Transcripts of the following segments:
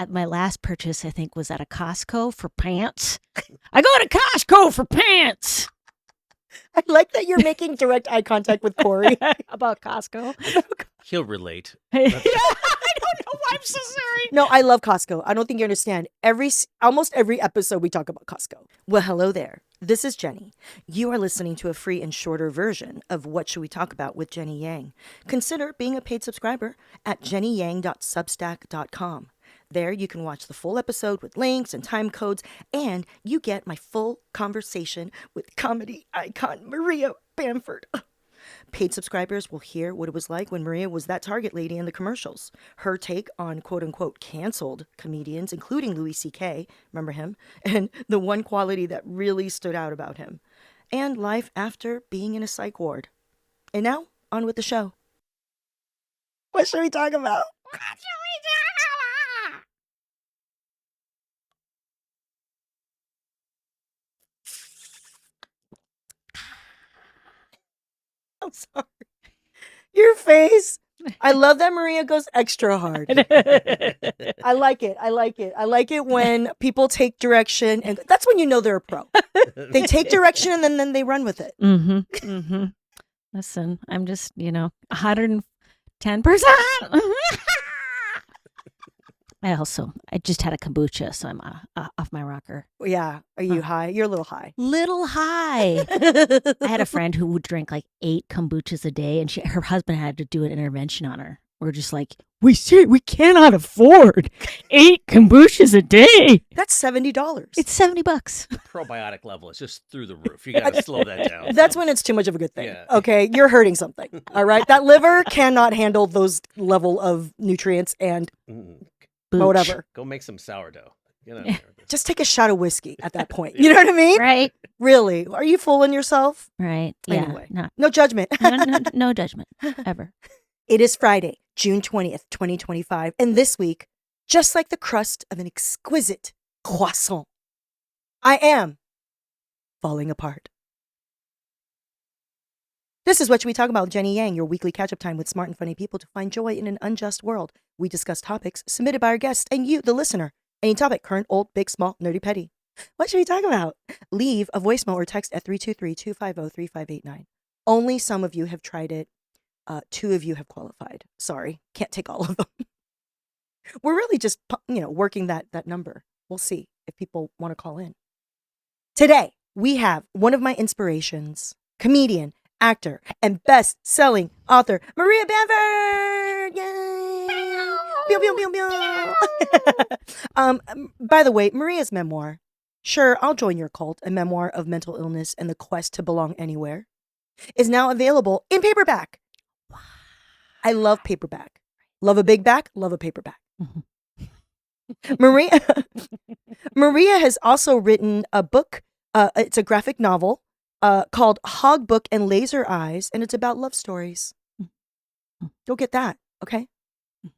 my last purchase, I think, was at a Costco for pants. I go to Costco for pants. I like that you're making direct eye contact with Corey. About Costco. He'll relate. I don't know why I'm so sorry. No, I love Costco. I don't think you understand. Almost every episode we talk about Costco. Well, hello there. This is Jenny. You are listening to a free and shorter version of What Should We Talk About with Jenny Yang. Consider being a paid subscriber at jennyyang.substack.com. There you can watch the full episode with links and time codes, and you get my full conversation with comedy icon Maria Bamford. Paid subscribers will hear what it was like when Maria was that Target lady in the commercials. Her take on quote-unquote canceled comedians, including Louis C.K., remember him? And the one quality that really stood out about him. And life after being in a psych ward. And now, on with the show. What should we talk about? I'm sorry. Your face. I love that Maria goes extra hard. I like it. I like it. I like it when people take direction, and that's when you know they're a pro. They take direction and then they run with it. Mm-hmm. Mm-hmm. Listen, I'm just, 110%. I just had a kombucha, so I'm off my rocker. Yeah. Are you high? You're a little high. Little high. I had a friend who would drink like 8 kombuchas a day, and her husband had to do an intervention on her. We're just like, we cannot afford 8 kombuchas a day. That's $70. It's $70. Probiotic level is just through the roof. You got to slow that down. That's when it's too much of a good thing. Yeah. Okay, you're hurting something. All right, that liver cannot handle those level of nutrients and whatever. Go make some sourdough. Just take a shot of whiskey at that point. You know what I mean? Right. Really? Are you fooling yourself? Right. Yeah. Anyway, no judgment. No judgment ever. It is Friday, June 20th, 2025, and this week, just like the crust of an exquisite croissant, I am falling apart. This is What Should We Talk About with Jenny Yang, your weekly catch-up time with smart and funny people to find joy in an unjust world. We discuss topics submitted by our guests and you, the listener. Any topic, current, old, big, small, nerdy, petty. What should we talk about? Leave a voicemail or text at 323-250-3589. Only some of you have tried it. 2 of you have qualified. Sorry, can't take all of them. We're really just, working that number. We'll see if people want to call in. Today, we have one of my inspirations, comedian, actor, and best-selling author, Maria Bamford! Yay! Pew, pew, pew, pew. By the way, Maria's memoir, Sure, I'll Join Your Cult, a memoir of mental illness and the quest to belong anywhere, is now available in paperback. I love paperback. Love a big back, love a paperback. Mm-hmm. Maria has also written a book. It's a graphic novel called Hog Book and Laser Eyes, and it's about love stories. Go get that, okay?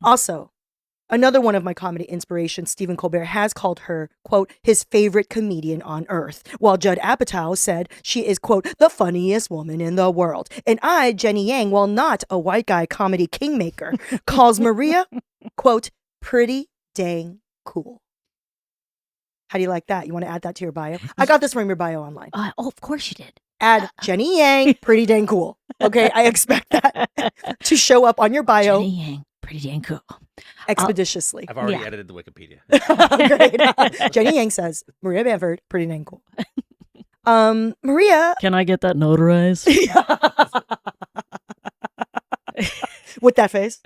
Also, another one of my comedy inspirations, Stephen Colbert, has called her, quote, his favorite comedian on earth, while Judd Apatow said she is, quote, the funniest woman in the world. And I, Jenny Yang, while not a white guy comedy kingmaker, calls Maria, quote, pretty dang cool. How do you like that? You want to add that to your bio? I got this from your bio online. Of course you did. Add Jenny Yang, pretty dang cool. Okay, I expect that to show up on your bio. Jenny Yang, pretty dang cool. Expeditiously. I've already edited the Wikipedia. Great. Jenny Yang says, Maria Bamford, pretty dang cool. Maria. Can I get that notarized? With that face.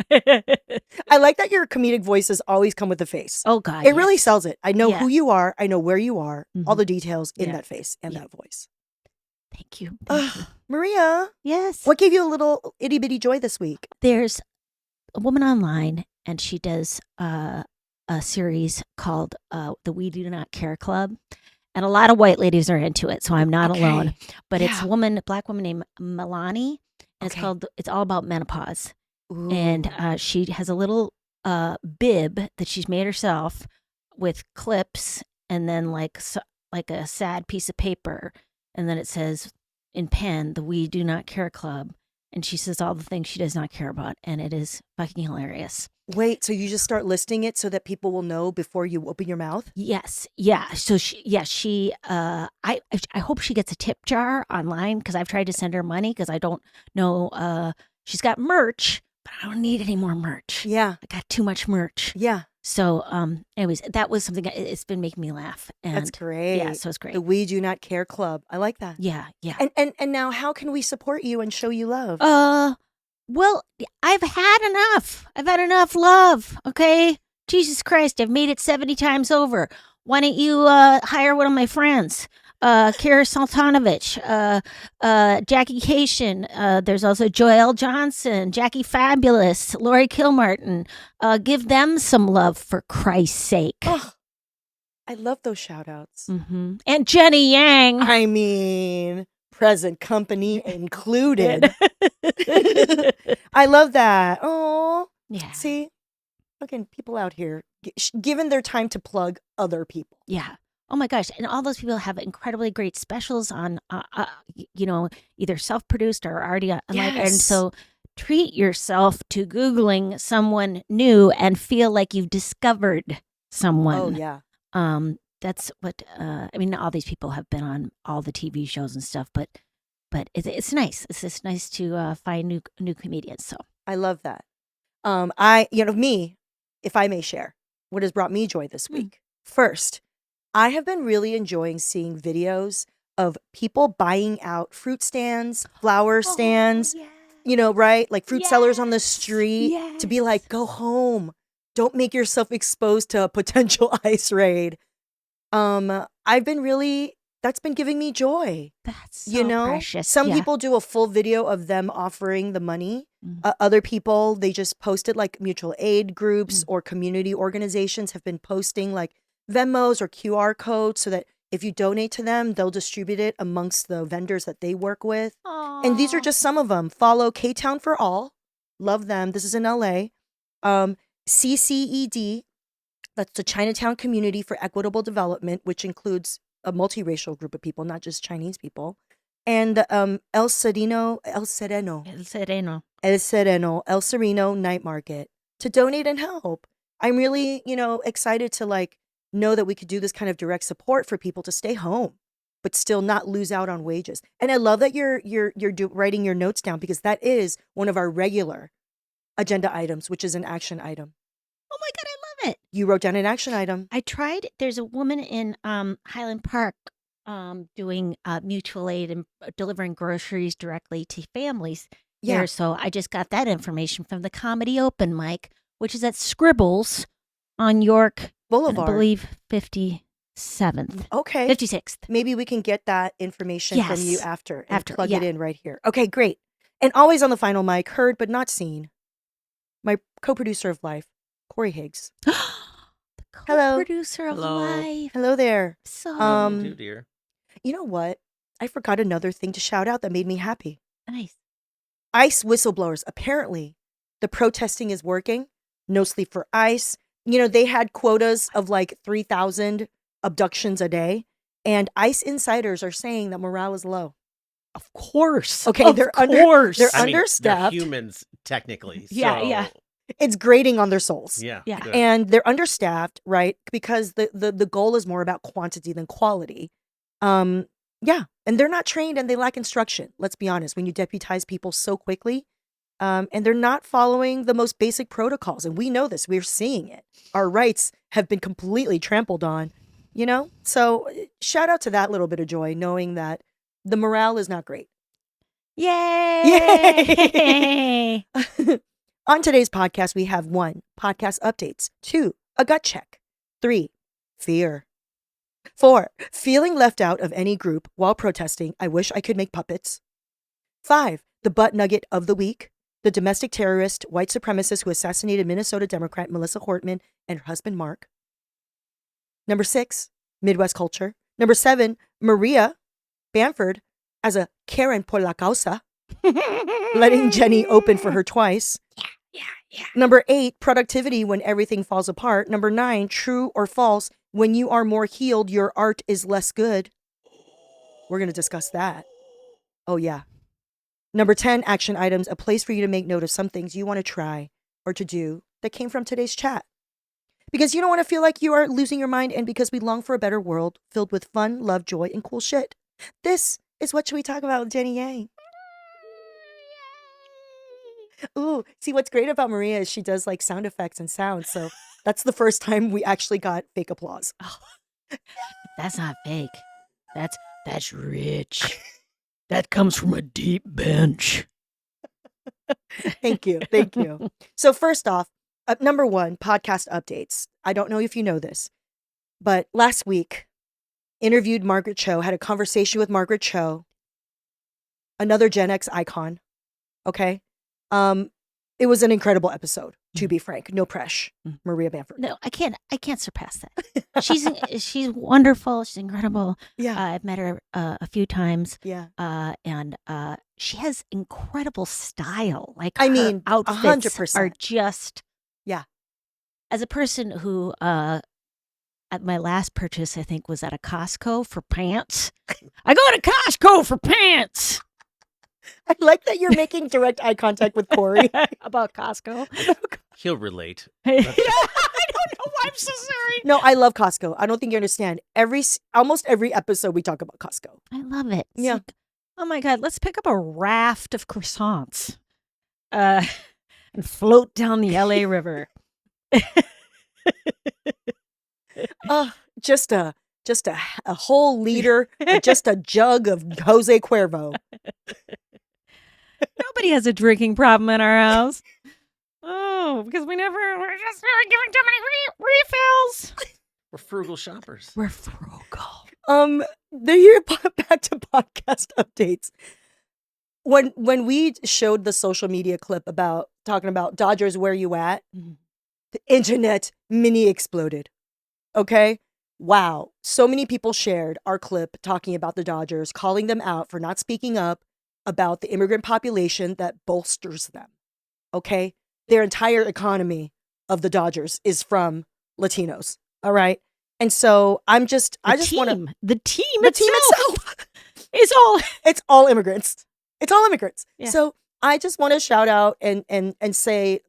I like that your comedic voices always come with the face. Oh, God. It really sells it. I know Yeah. who you are. I know where you are. Mhm. All the details in Yeah. that face and that voice. Thank you. Thank you. Maria, Yes. what gave you a little itty bitty joy this week? There's a woman online, and she does a series called The We Do Not Care Club. And a lot of white ladies are into it, so I'm not alone. But it's a black woman named Milani, and it's all about menopause. Ooh. And she has a little bib that she's made herself with clips, and then like a sad piece of paper, and then it says in pen, "The We Do Not Care Club," and she says all the things she does not care about, and it is fucking hilarious. Wait, so you just start listing it so that people will know before you open your mouth? Yes, yeah. So I hope she gets a tip jar online because I've tried to send her money because I don't know. She's got merch, but I don't need any more merch. Yeah. I got too much merch. Yeah. So, anyways, that was something it's been making me laugh. And That's great. Yeah, so it's great. The We Do Not Care Club. I like that. Yeah, yeah. And now how can we support you and show you love? Well, I've had enough. I've had enough love. Okay, Jesus Christ, I've made it 70 times over. Why don't you hire one of my friends? Kira Sultanovich, Jackie Cation. There's also Joelle Johnson, Jackie Fabulous, Lori Kilmartin. Give them some love for Christ's sake. Oh, I love those shout outs. Mm-hmm. And Jenny Yang. I mean, present company included. I love that. Oh, Yeah. see, fucking people out here given their time to plug other people. Yeah. Oh my gosh. And all those people have incredibly great specials on, either self-produced or already on live. And so treat yourself to Googling someone new and feel like you've discovered someone. Oh, yeah. That's what, all these people have been on all the TV shows and stuff, but it's nice. It's just nice to find new comedians. So I love that. Me, if I may share, what has brought me joy this week. First, I have been really enjoying seeing videos of people buying out fruit stands, flower stands, right? Like fruit sellers on the street to be like, go home. Don't make yourself exposed to a potential ICE raid. That's been giving me joy. That's so precious. Some people do a full video of them offering the money. Other people, they just posted like mutual aid groups or community organizations have been posting like Venmos or QR codes so that if you donate to them, they'll distribute it amongst the vendors that they work with. Aww. And these are just some of them. Follow K-Town for All. Love them. This is in LA. CCED, that's the Chinatown Community for Equitable Development, which includes a multiracial group of people, not just Chinese people. And El Sereno Night Market to donate and help. I'm really, excited to know that we could do this kind of direct support for people to stay home, but still not lose out on wages. And I love that you're writing your notes down because that is one of our regular agenda items, which is an action item. Oh my God, I love it. You wrote down an action item. I tried. There's a woman in Highland Park doing mutual aid and delivering groceries directly to families. Yeah. Here. So I just got that information from the Comedy Open Mic, which is at Scribbles on York Boulevard. I believe 57th. Okay. 56th. Maybe we can get that information from you after plug it in right here. Okay, great. And always on the final mic, heard but not seen, my co-producer of life, Corey Higgs. The Hello. co-producer of life. Hello there. So You too, dear. You know what? I forgot another thing to shout out that made me happy. nice. ICE whistleblowers. Apparently, the protesting is working. No sleep for ICE. They had quotas of like 3,000 abductions a day. And ICE insiders are saying that morale is low. Of course. Okay, they're understaffed. They're humans, technically. Yeah. It's grating on their souls. Yeah. Yeah. And they're understaffed, right? Because the goal is more about quantity than quality. And they're not trained and they lack instruction. Let's be honest. When you deputize people so quickly, and they're not following the most basic protocols, and we know this. We're seeing it. Our rights have been completely trampled on. So shout out to that little bit of joy, knowing that the morale is not great. Yay! On today's podcast, we have 1, podcast updates. 2, a gut check. 3, fear. 4, feeling left out of any group while protesting. I wish I could make puppets. 5, the butt nugget of the week. The domestic terrorist, white supremacist who assassinated Minnesota Democrat Melissa Hortman and her husband Mark. Number 6, Midwest culture. Number 7, Maria Bamford as a Karen por la causa, letting Jenny open for her twice. Yeah. Number 8, productivity when everything falls apart. Number 9, true or false, when you are more healed, your art is less good. We're going to discuss that. Oh, yeah. Number 10, action items, a place for you to make note of some things you want to try or to do that came from today's chat. Because you don't want to feel like you are losing your mind, and because we long for a better world filled with fun, love, joy, and cool shit. This is What Should We Talk About with Jenny Yang. Ooh, see, what's great about Maria is she does like sound effects and sounds. So that's the first time we actually got fake applause. Oh, that's not fake. That's rich. That comes from a deep bench. Thank you. Thank you. So first off, number 1, podcast updates. I don't know if you know this, but last week interviewed Margaret Cho, had a conversation with Margaret Cho, another Gen X icon. Okay. It was an incredible episode, to be frank. No pressure, Maria Bamford. No, I can't surpass that. She's wonderful. She's incredible. Yeah. I've met her a few times. Yeah. And she has incredible style. Like, I her mean, outfits 100%. are just. Yeah. As a person who, at my last purchase, I think was at a Costco for pants. I go to Costco for pants. I like that you're making direct eye contact with Corey. About Costco. He'll relate. Yeah, I don't know why I'm so sorry. No, I love Costco. I don't think you understand. Almost every episode we talk about Costco. I love it. It's Yeah. like, oh my God, let's pick up a raft of croissants and float down the LA River. Just a whole liter, just a jug of Jose Cuervo. Nobody has a drinking problem in our house. Oh, because we're just giving too many refills. We're frugal shoppers. We're frugal. Here back to podcast updates. When we showed the social media clip about talking about Dodgers, where you at? The internet mini exploded. Okay? Wow. So many people shared our clip talking about the Dodgers, calling them out for not speaking up about the immigrant population that bolsters them. Okay? Their entire economy of the Dodgers is from Latinos. All right? And so I just want to the team itself. It's all immigrants. It's all immigrants. Yeah. So I just want to shout out and say,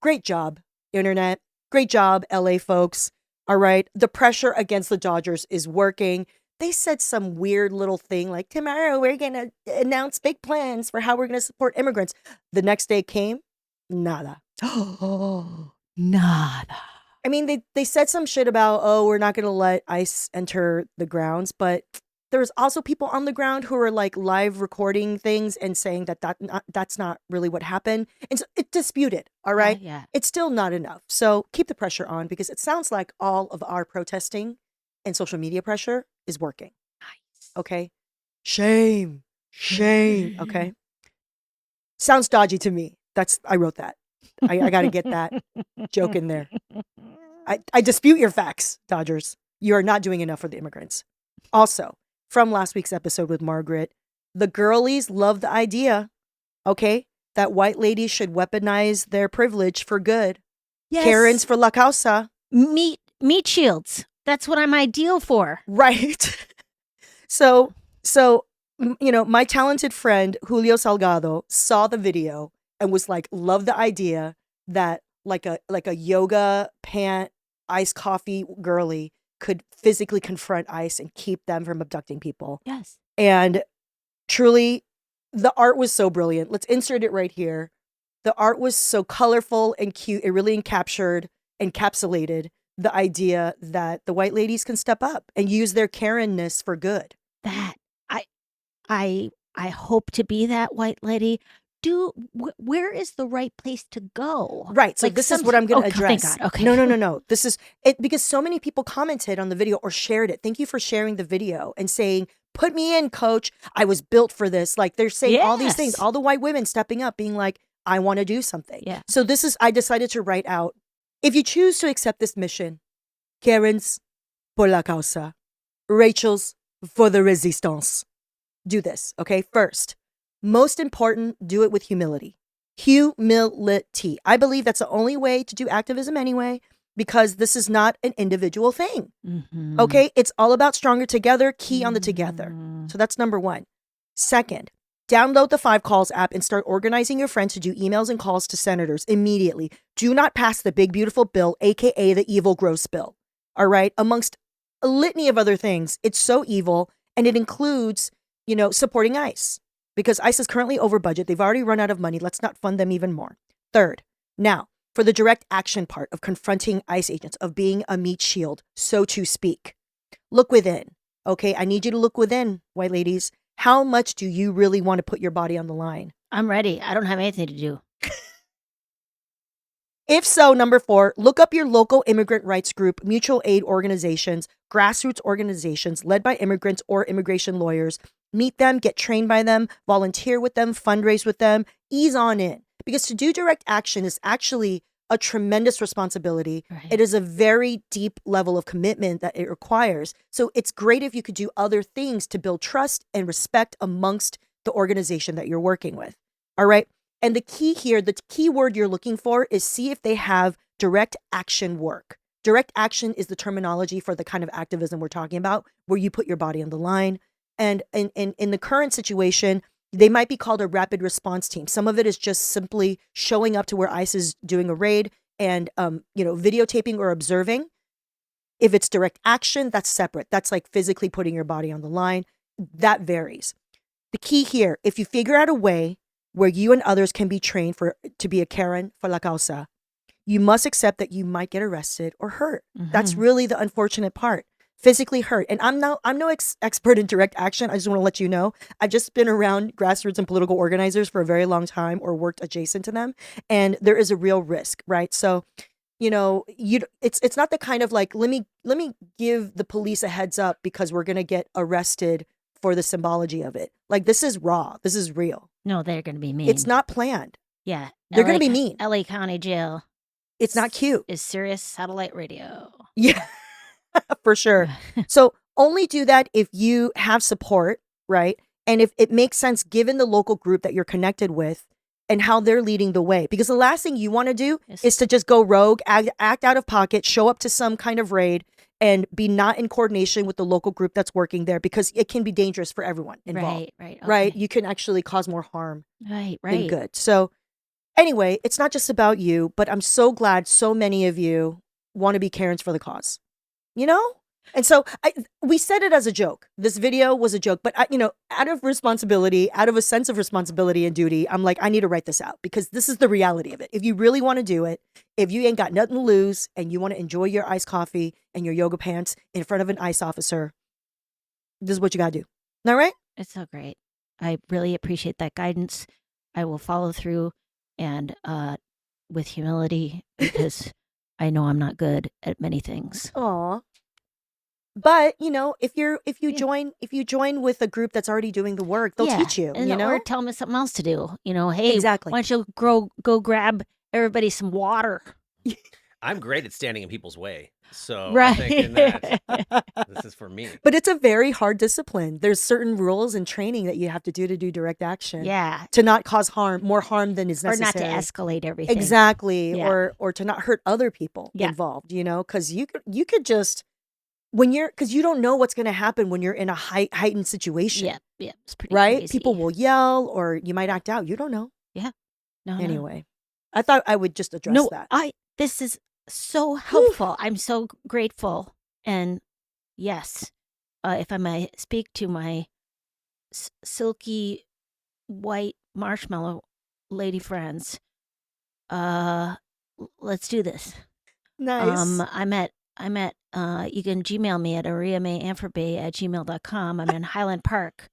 great job, internet. Great job, LA folks. All right. The pressure against the Dodgers is working. They said some weird little thing like, tomorrow we're going to announce big plans for how we're going to support immigrants. The next day came, nada. Oh, nada. I mean, they said some shit about, we're not going to let ICE enter the grounds, but there's also people on the ground who are like live recording things and saying that's not really what happened. And so it's disputed, all right? Yeah. It's still not enough. So keep the pressure on, because it sounds like all of our protesting and social media pressure is working. Nice. Okay? Shame. Okay? Sounds dodgy to me. I wrote that. I got to get that joke in there. I dispute your facts, Dodgers. You are not doing enough for the immigrants. Also, from last week's episode with Margaret, the girlies love the idea, okay, that white ladies should weaponize their privilege for good. Yes. Karens for la causa. Meat shields. That's what I'm ideal for. Right. So, my talented friend, Julio Salgado, saw the video and was like, love the idea that like a yoga pant, iced coffee girly could physically confront ICE and keep them from abducting people. Yes. And truly, the art was so brilliant. Let's insert it right here. The art was so colorful and cute. It really encapsulated the idea that the white ladies can step up and use their Karen-ness for good. That I hope to be that white lady. Where is the right place to go? Right. So Like this is what I'm going to address. Thank God. Okay. No. This is it, because so many people commented on the video or shared it. Thank you for sharing the video and saying, put me in, coach. I was built for this. Like, they're saying all these things, Yes. all the white women stepping up, being like, I want to do something. Yeah. So I decided to write out, if you choose to accept this mission, Karen's por la causa, Rachel's for the resistance. Do this, okay? First, most important, do it with humility. Humility. I believe that's the only way to do activism anyway, because this is not an individual thing. Mm-hmm. Okay? It's all about stronger together, key on the together. Mm-hmm. So that's number one. Second, Download the 5 Calls app and start organizing your friends to do emails and calls to senators immediately. Do not pass the big, beautiful bill, aka the evil, gross bill. All right? Amongst a litany of other things, it's so evil, and it includes, supporting ICE, because ICE is currently over budget. They've already run out of money. Let's not fund them even more. Third, now, for the direct action part of confronting ICE agents, of being a meat shield, so to speak, look within. Okay, I need you to look within, white ladies. How much do you really want to put your body on the line? I'm ready. I don't have anything to do. If so, number 4, look up your local immigrant rights group, mutual aid organizations, grassroots organizations led by immigrants or immigration lawyers. Meet them, get trained by them, volunteer with them, fundraise with them, ease on in. Because to do direct action is actually a tremendous responsibility. Right. It is a very deep level of commitment that it requires. So it's great if you could do other things to build trust and respect amongst the organization that you're working with. All right. And the key here, the key word you're looking for is see if they have direct action work. Direct action is the terminology for the kind of activism we're talking about, where you put your body on the line. And in the current situation, they might be called a rapid response team. Some of it is just simply showing up to where ICE is doing a raid and, videotaping or observing. If it's direct action, that's separate. That's like physically putting your body on the line. That varies. The key here, if you figure out a way where you and others can be trained to be a Karen for la causa, you must accept that you might get arrested or hurt. Mm-hmm. That's really the unfortunate part. Physically hurt. And I'm no expert in direct action. I just want to let you know. I've just been around grassroots and political organizers for a very long time, or worked adjacent to them. And there is a real risk, right? So, it's not the kind of like, let me give the police a heads up because we're going to get arrested for the symbology of it. Like, this is raw. This is real. No, they're going to be mean. It's not planned. Yeah. They're going to be mean. LA County Jail. It's not cute. Is Sirius Satellite Radio. Yeah, for sure. So only do that if you have support, right? And if it makes sense given the local group that you're connected with and how they're leading the way. Because the last thing you want to do is to just go rogue, act out of pocket, show up to some kind of raid and be not in coordination with the local group that's working there, because it can be dangerous for everyone involved. Right. Okay. Right? You can actually cause more harm than good. So anyway, it's not just about you, but I'm so glad so many of you want to be Karens for the cause, And so we said it as a joke. This video was a joke, but out of responsibility, out of a sense of responsibility and duty, I'm like, I need to write this out, because this is the reality of it. If you really want to do it, if you ain't got nothing to lose and you want to enjoy your iced coffee and your yoga pants in front of an ICE officer, this is what you got to do. All right? It's so great. I really appreciate that guidance. I will follow through, and with humility, because I know I'm not good at many things. Aw. But if you join with a group that's already doing the work, they'll teach you. Or tell me something else to do. Hey, exactly. Why don't you go grab everybody some water? I'm great at standing in people's way, so right. I'm thinking that this is for me. But it's a very hard discipline. There's certain rules and training that you have to do direct action. Yeah. To not cause more harm than is necessary. Or not to escalate everything. Exactly. Yeah. Or to not hurt other people involved. Because you could just. Because you don't know what's going to happen when you're in a heightened situation. Yeah, it's pretty right? crazy. People will yell, or you might act out. You don't know. Yeah. No. Anyway, I thought I would just address that. This is so helpful. I'm so grateful. And yes, if I may speak to my silky white marshmallow lady friends, let's do this. Nice. I'm at you can Gmail me at ariamayanforbay@gmail.com. I'm in Highland Park,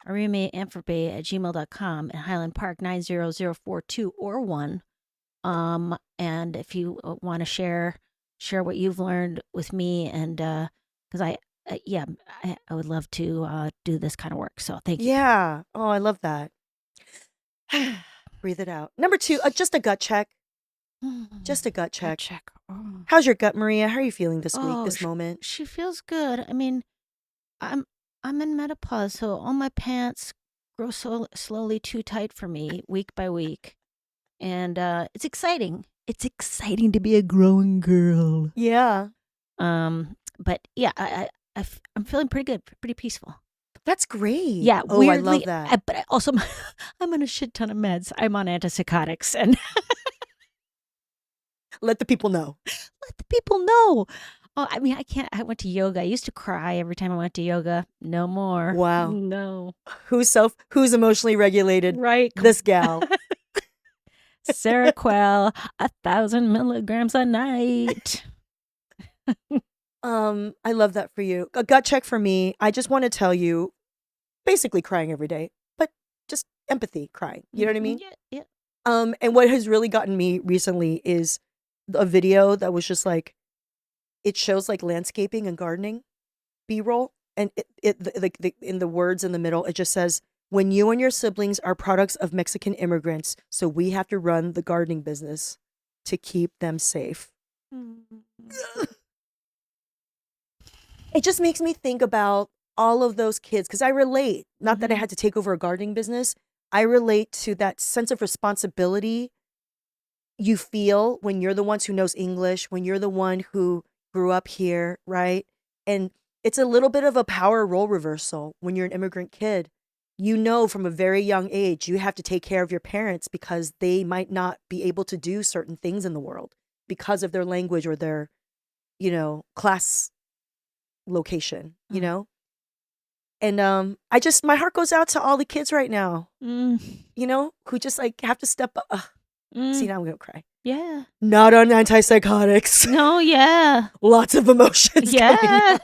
ariamayanforbay@gmail.com, in Highland Park 90042 or 1. And if you want to share what you've learned with me, and because I would love to do this kind of work. So thank you. Yeah. Oh, I love that. Breathe it out. Number 2, just a gut check. Just a gut check. Oh. How's your gut, Maria? How are you feeling this week, this moment? She feels good. I mean, I'm in menopause, so all my pants grow so slowly too tight for me, week by week, and it's exciting. It's exciting to be a growing girl. Yeah. But yeah, I'm feeling pretty good, pretty peaceful. That's great. Yeah, Oh, weirdly, I love that. but also I'm on a shit ton of meds. I'm on antipsychotics, and Let the people know. let the people know. Oh, I mean, I can't. I went to yoga. I used to cry every time I went to yoga. No more. Wow. No. Who's emotionally regulated? Right. This gal. Seroquel, 1,000 milligrams a night. I love that for you. A gut check for me. I just want to tell you, basically crying every day, but just empathy crying. You know what I mean? Yeah. And what has really gotten me recently is a video that was just like, it shows like landscaping and gardening B-roll, and in the words in the middle, it just says, "When you and your siblings are products of Mexican immigrants, so we have to run the gardening business to keep them safe." It just makes me think about all of those kids because I relate. Not that I had to take over a gardening business. I relate to that sense of responsibility you feel when you're the ones who knows English, when you're the one who grew up here, right? And it's a little bit of a power role reversal when you're an immigrant kid. You know from a very young age you have to take care of your parents because they might not be able to do certain things in the world because of their language or their, class location, And I just my heart goes out to all the kids right now, who just like have to step up. See, now I'm gonna cry. Yeah. Not on antipsychotics. No, yeah. Lots of emotions. Yeah.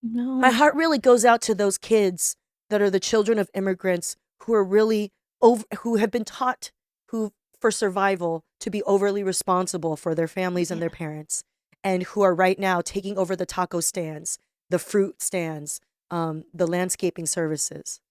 No. My heart really goes out to those kids that are the children of immigrants who are really who have been taught for survival to be overly responsible for their families and their parents, and who are right now taking over the taco stands, the fruit stands, the landscaping services.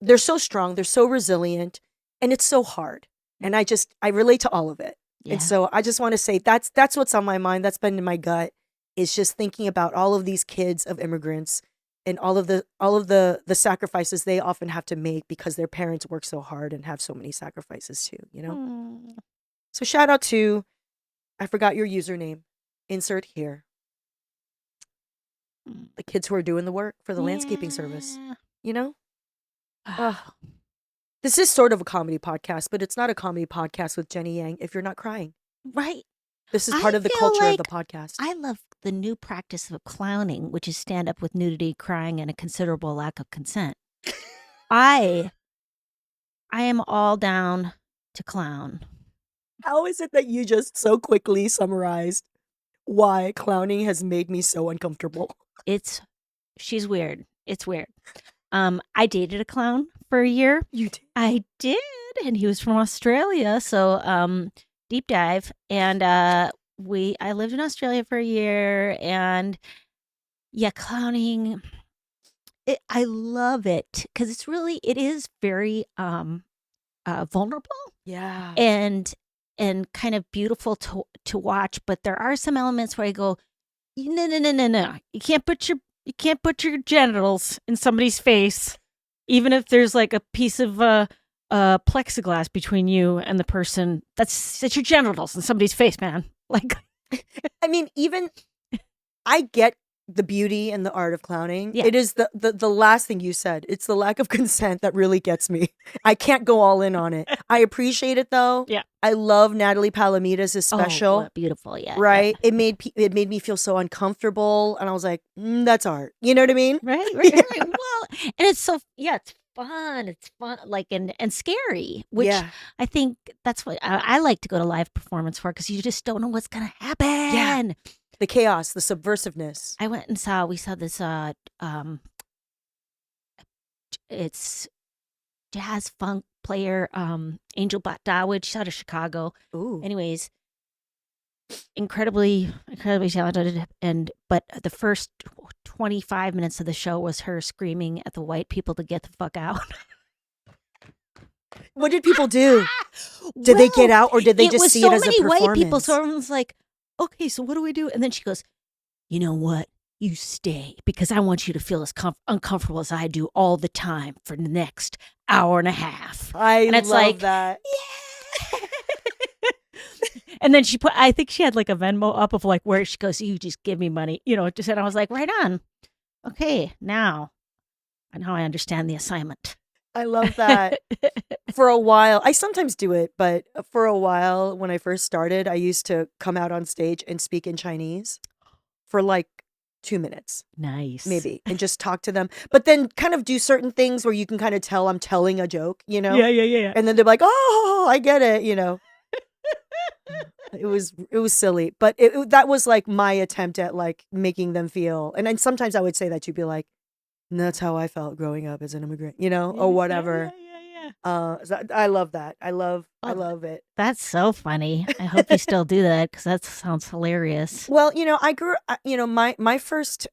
They're so strong, they're so resilient, and it's so hard. And I relate to all of it. Yeah. And so I just want to say that's what's on my mind. That's been in my gut. Is just thinking about all of these kids of immigrants and all of the sacrifices they often have to make because their parents work so hard and have so many sacrifices too, So shout out to, I forgot your username. Insert here. The kids who are doing the work for the landscaping service. This is sort of a comedy podcast, but it's not a comedy podcast with Jenny Yang if you're not crying. Right. This is part of the culture of the podcast. I love the new practice of clowning, which is stand up with nudity, crying, and a considerable lack of consent. I am all down to clown. How is it that you just so quickly summarized why clowning has made me so uncomfortable? She's weird. It's weird. I dated a clown for a year. You did? I did, and he was from Australia, so deep dive. And I lived in Australia for a year, and yeah, clowning. I love it because it is very vulnerable. Yeah. And kind of beautiful to watch, but there are some elements where I go, no. You can't put your genitals in somebody's face, even if there's like a piece of plexiglass between you and the person. That's your genitals in somebody's face, man. Like, I mean, even I get the beauty and the art of clowning. Yeah. It is the last thing you said. It's the lack of consent that really gets me. I can't go all in on it. I appreciate it though. Yeah. I love Natalie Palamida's special. Oh, beautiful, yeah. Right? Yeah. It made me feel so uncomfortable, and I was like, that's art. You know what I mean? Right. Well, and it's so it's fun. It's fun, like and scary, which I think that's what I like to go to live performance for because you just don't know what's gonna happen. Yeah. The chaos, the subversiveness. I went and we saw this it's jazz funk player Angel Dawid. She's out of Chicago. Ooh. Anyways, incredibly talented, but the first 25 minutes of the show was her screaming at the white people to get the fuck out. What did people do? Did they get out, or did they just see it as a performance? So many white people, so everyone's like, okay, so what do we do? And then she goes, you know what? You stay because I want you to feel as uncomfortable as I do all the time for the next hour and a half. And it's love that. Yeah. And then I think she had like a Venmo up of like where she goes, you just give me money, and I was like, right on. Okay, now I understand the assignment. I love that. For a while, I sometimes do it, but for a while when I first started, I used to come out on stage and speak in Chinese for like 2 minutes, Nice. maybe, and just talk to them. But then kind of do certain things where you can kind of tell I'm telling a joke, Yeah. And then they're like, "Oh, I get it," It was silly, but that was like my attempt at like making them feel. And then sometimes I would say that to be like, "And that's how I felt growing up as an immigrant," or whatever. Yeah. So I love that. I Oh, love it. that's so funny. I hope you still do that because that sounds hilarious. Well, I grew, my first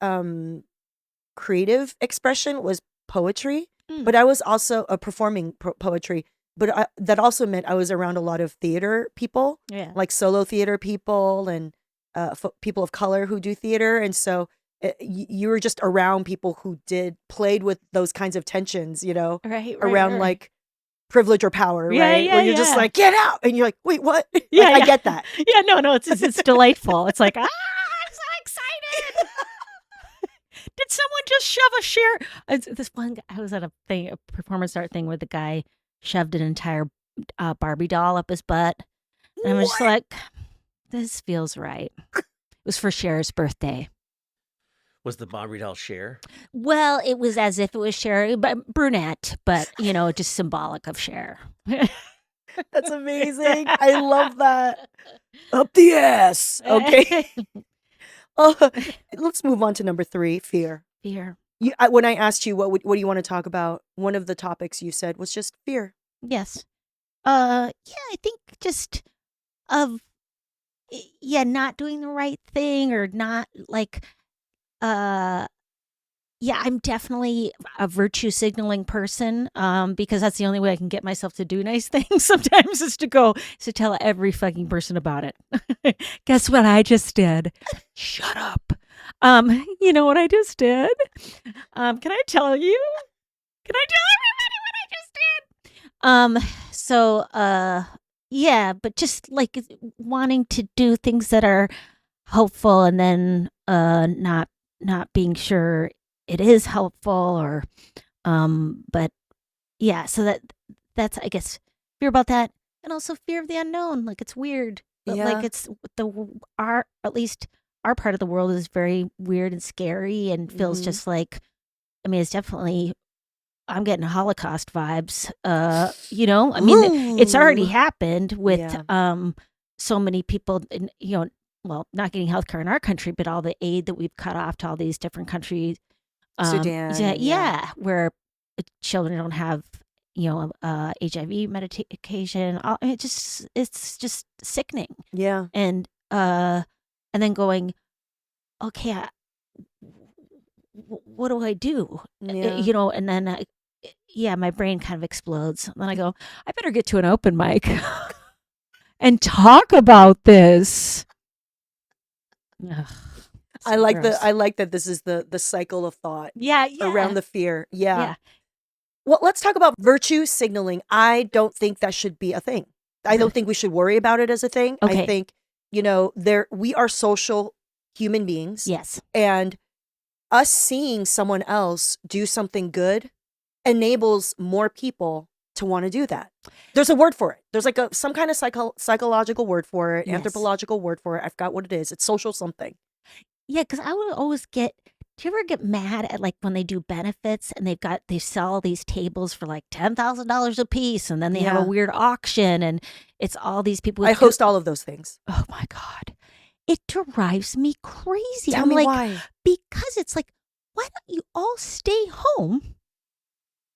creative expression was poetry, Mm. but I was also performing poetry. But that also meant I was around a lot of theater people, Yeah. like solo theater people and people of color who do theater, and so you were just around people who played with those kinds of tensions, Right. around like privilege or power, Yeah, right? Where you're just yeah. like, get out, and you're like, wait, what? Yeah, I yeah. get that. Yeah, no, it's delightful. It's like, I'm so excited. Did someone just shove a share? This one guy, I was at a performance art thing where the guy shoved an entire Barbie doll up his butt. And I was just What? like, this feels right. It was for Cher's birthday. Was the Barbie doll Cher? Well, it was as if it was Cher, but brunette, but, just symbolic of Cher. That's amazing. I love that. Up the ass. Okay. Let's move on to number 3, fear. Fear. When I asked you what do you want to talk about, one of the topics you said was just fear. Yes. Yeah, I think just of not doing the right thing or not like I'm definitely a virtue signaling person because that's the only way I can get myself to do nice things sometimes is to tell every fucking person about it. Guess what I just did? Shut up. You know what I just did? Can I tell you? Can I tell everybody what I just did? But just like wanting to do things that are helpful and then not being sure it is helpful or but yeah, so that's I guess fear about that, and also fear of the unknown. Like it's weird, but Yeah. like it's at least our part of the world is very weird and scary and feels Mhm. just like, I mean, it's definitely, I'm getting Holocaust vibes. I mean, it's already Ooh. happened with Yeah. so many people, well, not getting healthcare in our country, but all the aid that we've cut off to all these different countries. Sudan. Where children don't have, HIV medication. It's just sickening. Yeah. And then going, okay, what do I do? Yeah. And then my brain kind of explodes. And then I go, I better get to an open mic and talk about this. Ugh, I like that this is the cycle of thought around the fear. Yeah. Well, let's talk about virtue signaling. I don't think that should be a thing. I don't think we should worry about it as a thing. Okay. I think, we are social human beings. Yes. And us seeing someone else do something good enables more people to want to do that. There's a word for it. There's like some kind of psychological word for it, Yes. anthropological word for it. I forgot what it is. It's social something. Yeah, because I would always do you ever get mad at like when they do benefits and they sell these tables for like $10,000 a piece, and then they have a Yeah. weird auction and it's all these people. I host all of those things. Oh my God. It drives me crazy. Tell I'm me like, why. because it's like, why don't you all stay home?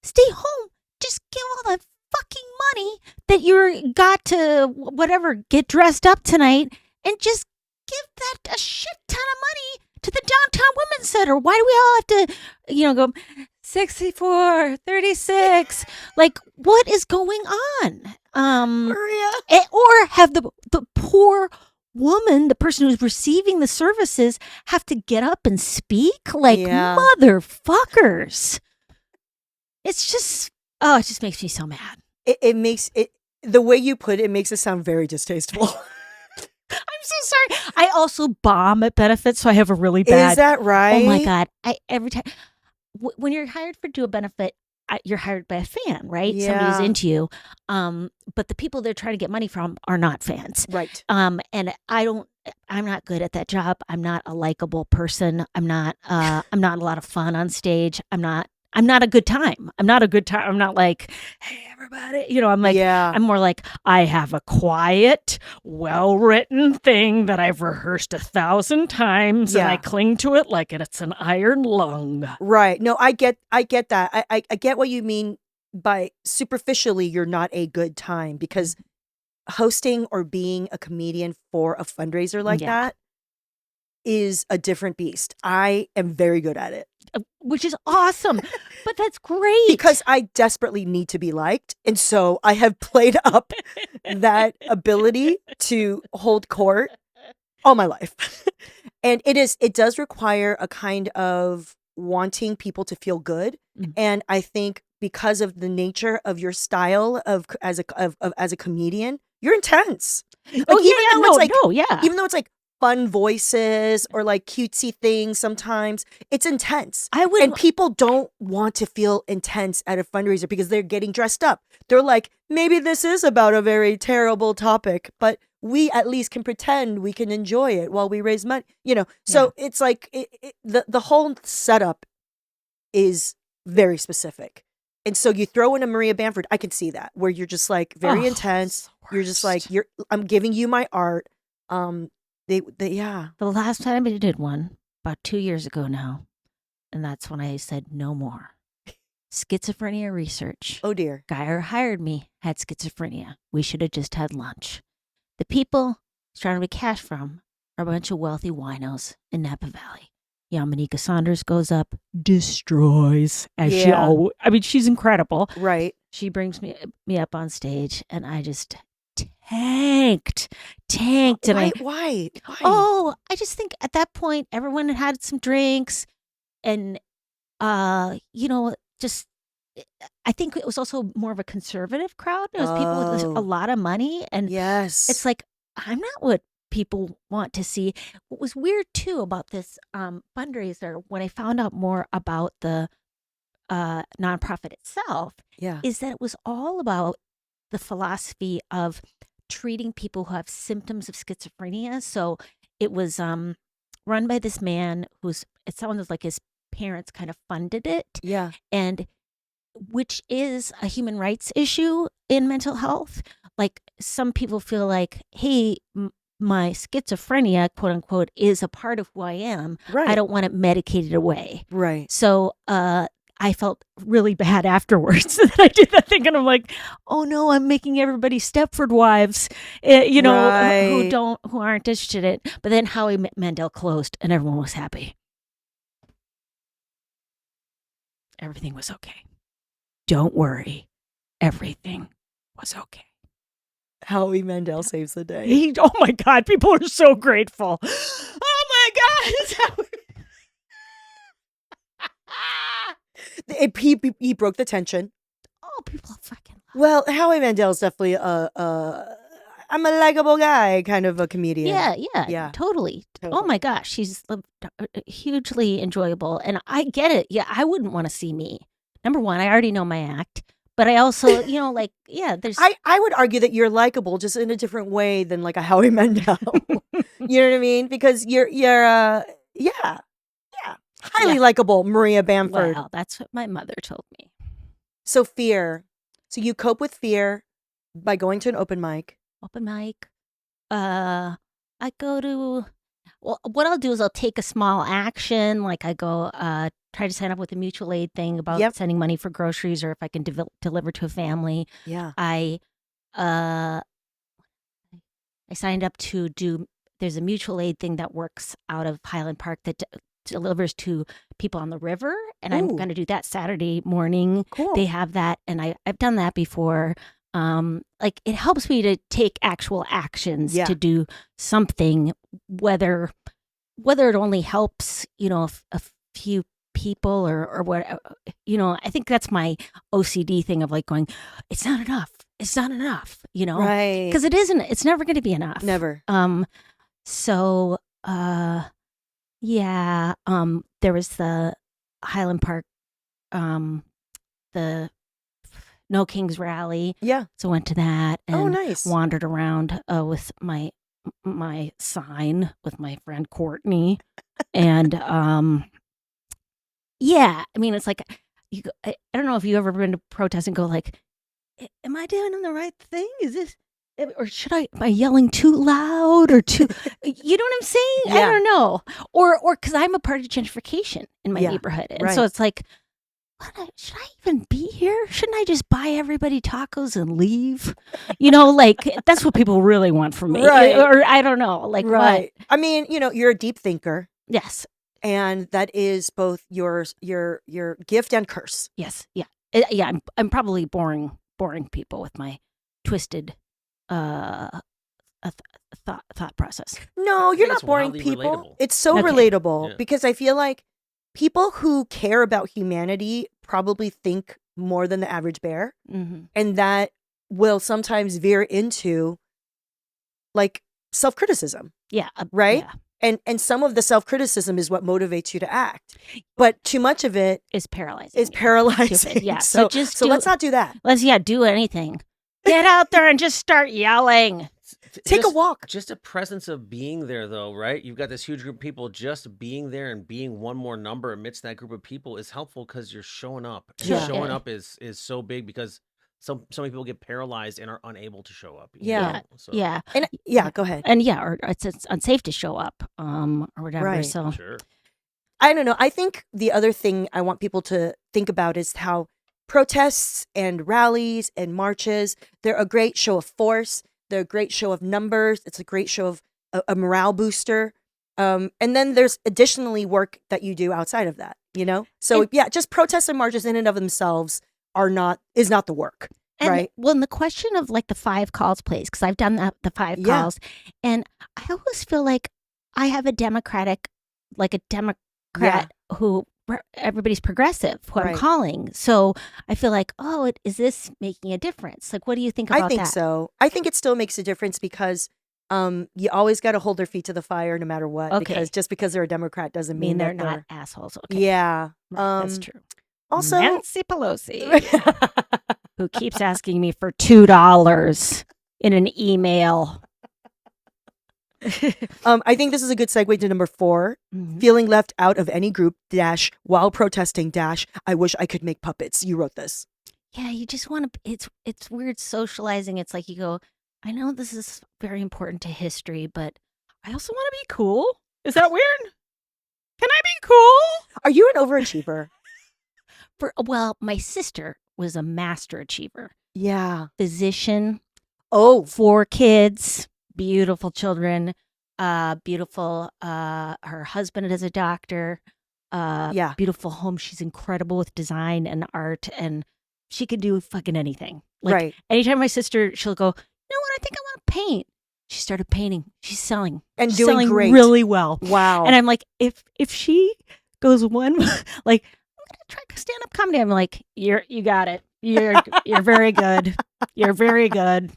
Stay home. Just give all the fucking money that you got to whatever, get dressed up tonight, and just give that a shit ton of money to the downtown women's center. Why do we all have to, go 64, 36? Like, what is going on? Maria. Or have the poor woman, the person who's receiving the services, have to get up and speak? Like, Yeah. motherfuckers. It's just, it just makes me so mad. It makes it, the way you put it makes it sound very distasteful. I'm so sorry. I also bomb at benefits, so I have a really bad. Is that right? Oh my God! Every time when you're hired for do a benefit, you're hired by a fan, right? Somebody who's Yeah. into you. But the people they're trying to get money from are not fans. Right. And I'm not good at that job. I'm not a likable person. I'm not a lot of fun on stage. I'm not a good time. I'm not like, hey, everybody. I'm like, Yeah. I'm more like, I have a quiet, well-written thing that I've rehearsed 1,000 times, and I Yeah. cling to it like it's an iron lung. Right. No, I get that. I get what you mean by superficially you're not a good time, because hosting or being a comedian for a fundraiser like Yeah. that is a different beast. I am very good at it Which is awesome. But that's great. because I desperately need to be liked. And so I have played up that ability to hold court all my life. And it does require a kind of wanting people to feel good. Mm. And I think because of the nature of your style as a comedian, you're intense. Like, Oh, even yeah. though it's like Yeah. even though it's like fun voices or like cutesy things, sometimes it's intense. I would. And people don't want to feel intense at a fundraiser because they're getting dressed up. They're like, maybe this is about a very terrible topic, but we at least can pretend we can enjoy it while we raise money. So it's like the whole setup is very specific. And so you throw in a Maria Bamford, I can see that, where you're just like very intense. You're just like, I'm giving you my art. Yeah. The last time I did one, about 2 years ago now, and that's when I said no more. Schizophrenia research. Oh dear. Guy who hired me had schizophrenia. We should have just had lunch. The people he's trying to make cash from are a bunch of wealthy winos in Napa Valley. Yamanika Saunders goes up, destroys, as she Yeah. always. I mean, she's incredible. Right. She brings me up on stage, and I just tanked, and Why? I just think at that point everyone had some drinks, and just I think it was also more of a conservative crowd. It was people with a Oh. lot of money, and Yes. it's like, I'm not what people want to see. What was weird too about this fundraiser, when I found out more about the nonprofit itself, Yeah. is that it was all about the philosophy of treating people who have symptoms of schizophrenia. So it was run by this man it sounds like his parents kind of funded it, Yeah. and which is a human rights issue in mental health. Like, some people feel like, hey, my schizophrenia, quote unquote, is a part of who I am. Right. I don't want it medicated away. Right. So I felt really bad afterwards that I did that thing, and I'm like, oh no, I'm making everybody Stepford wives, Right. who aren't interested in it. But then Howie Mandel closed, and everyone was happy. Everything was okay. Don't worry, everything was okay. Howie Mandel saves the day. Oh my God, people are so grateful. Oh my God, it's Howie. He broke the tension. Oh, people fucking love. Well, Howie Mandel's definitely I'm a likable guy kind of a comedian. Yeah, totally. Oh my gosh, he's hugely enjoyable, and I get it. Yeah, I wouldn't want to see me. Number one, I already know my act, but I also, there's. I would argue that you're likable, just in a different way than like a Howie Mandel. You know what I mean? Because you're highly likable, Maria Bamford. Well, that's what my mother told me. So fear. So you cope with fear by going to an open mic. Open mic. I go to. Well, what I'll do is I'll take a small action, like I go try to sign up with a mutual aid thing about sending money for groceries, or if I can deliver to a family. Yeah. I signed up to do. There's a mutual aid thing that works out of Highland Park that delivers to people on the river, and I'm going to do that Saturday morning. Cool. They have that, and I've done that before. Like, it helps me to take actual actions to do something, whether it only helps, a few people or what, I think that's my OCD thing of like going, it's not enough. it's not enough, Right. because it isn't. It's never going to be enough. Never. So, yeah. There was the Highland Park, the No Kings rally. Yeah. So went to that Oh, and nice. wandered around with my sign with my friend Courtney, and yeah. I mean, it's like I don't know if you ever been to protest and go like, am I doing the right thing? Is this, or am I yelling too loud or too, you know what I'm saying? I Yeah. don't know. Or because I'm a part of gentrification in my Yeah, neighborhood. And right. so it's like, should I even be here? Shouldn't I just buy everybody tacos and leave? Like that's what people really want from me. Right. Or I don't know. Like Right. what? I mean, you're a deep thinker, Yes. and that is both your gift and curse. Yes. Yeah. Yeah. I'm probably boring people with my twisted thought process. No, I you're think not it's boring wildly people. relatable. It's so Okay. relatable Yeah. because I feel like people who care about humanity probably think more than the average bear, Mm-hmm. and that will sometimes veer into like self-criticism, Yeah. right? Yeah. And some of the self-criticism is what motivates you to act, but too much of it Is paralyzing. is you. paralyzing. Stupid. Yeah. So just let's not do that. do anything. Get out there and just start yelling. Take a walk. Just a presence of being there, though, right? You've got this huge group of people. Just being there and being one more number amidst that group of people is helpful because you're showing up. And Yeah. showing up is so big because so many people get paralyzed and are unable to show up. you Yeah. know? So, Yeah. And yeah, go ahead. And yeah, or it's unsafe to show up, or whatever. Right. So Sure. I don't know. I think the other thing I want people to think about is how protests and rallies and marches, they're a great show of force. They're a great show of numbers. It's a great show of a morale booster. And then there's additionally work that you do outside of that, So And- yeah, just protests and marches in and of themselves is not the work. and right. well, and the question of like the 5 calls, please, because I've done the 5 Yeah. calls, and I always feel like I have a Democrat who everybody's progressive who Right. I'm calling. So I feel like, is this making a difference? Like, what do you think about I think that? so. I think it still makes a difference because you always got to hold their feet to the fire no matter what. Okay. Because just because they're a Democrat doesn't I mean, mean they're that not assholes. Okay. Yeah. Right, that's true. Also, Nancy Pelosi, who keeps asking me for $2 in an email. I think this is a good segue to number 4. Mhm. Feeling left out of any group - while protesting - I wish I could make puppets. You wrote this. Yeah, you just want to. It's weird socializing. It's like you go, I know this is very important to history, but I also want to be cool. Is that weird? Can I be cool? Are you an overachiever? Well, my sister was a master achiever, Yeah. physician, Oh, 4 kids, beautiful children, beautiful. Her husband is a doctor. Yeah. Beautiful home. She's incredible with design and art, and she can do fucking anything. Like, right. anytime my sister, she'll go, you know what? I think I want to paint. She started painting. She's selling And She's doing selling great. really well. Wow. And I'm like, if she goes one, like, I'm gonna try stand up comedy. I'm like, you got it. You're very good. You're very good.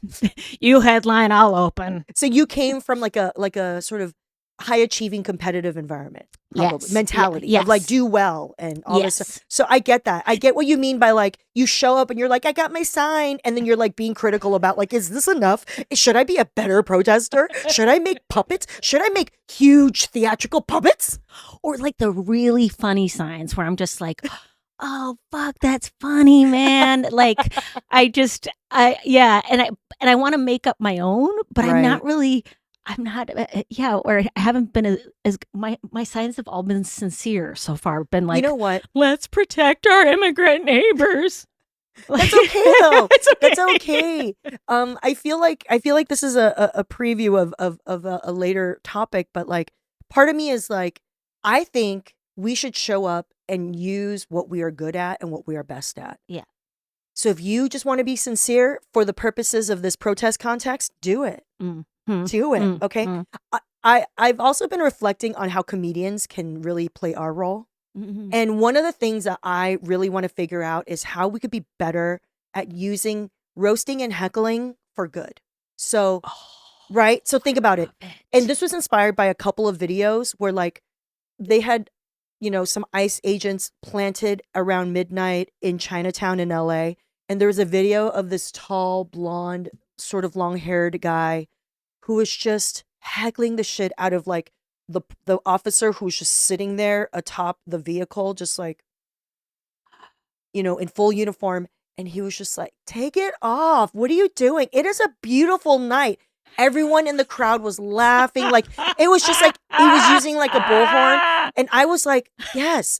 You headline, I'll open. So you came from like a sort of high achieving competitive environment, probably Yes. mentality Yeah. of like Yes. do well and all this Yes. stuff. So I get that. I get what you mean by like you show up and you're like, I got my sign, and then you're like being critical about like, is this enough? Should I be a better protester? Should I make puppets? Should I make huge theatrical puppets? Or like the really funny signs where I'm just like, oh fuck, that's funny, man. Like and I want to make up my own, but I'm not really. I'm not, or I haven't been as my signs have all been sincere so far. Been like, You know what? let's protect our immigrant neighbors. That's okay though. It's okay. That's okay. I feel like this is a preview of a later topic, but like part of me is like, I think we should show up and use what we are good at and what we are best at. Yeah. So if you just want to be sincere for the purposes of this protest context, do it. Do it. Okay. I've also been reflecting on how comedians can really play our role. Mhm. And one of the things that I really want to figure out is how we could be better at using roasting and heckling for good. So, Oh, right? So think about it. love And this was inspired by a couple of videos where like they had, some ICE agents planted around midnight in Chinatown in LA. And there was a video of this tall, blonde, sort of long-haired guy who was just heckling the shit out of like the officer who was just sitting there atop the vehicle, just like, in full uniform. And he was just like, take it off. What are you doing? It is a beautiful night. Everyone in the crowd was laughing. Like, it was just like he was using like a bullhorn. And I was like, yes,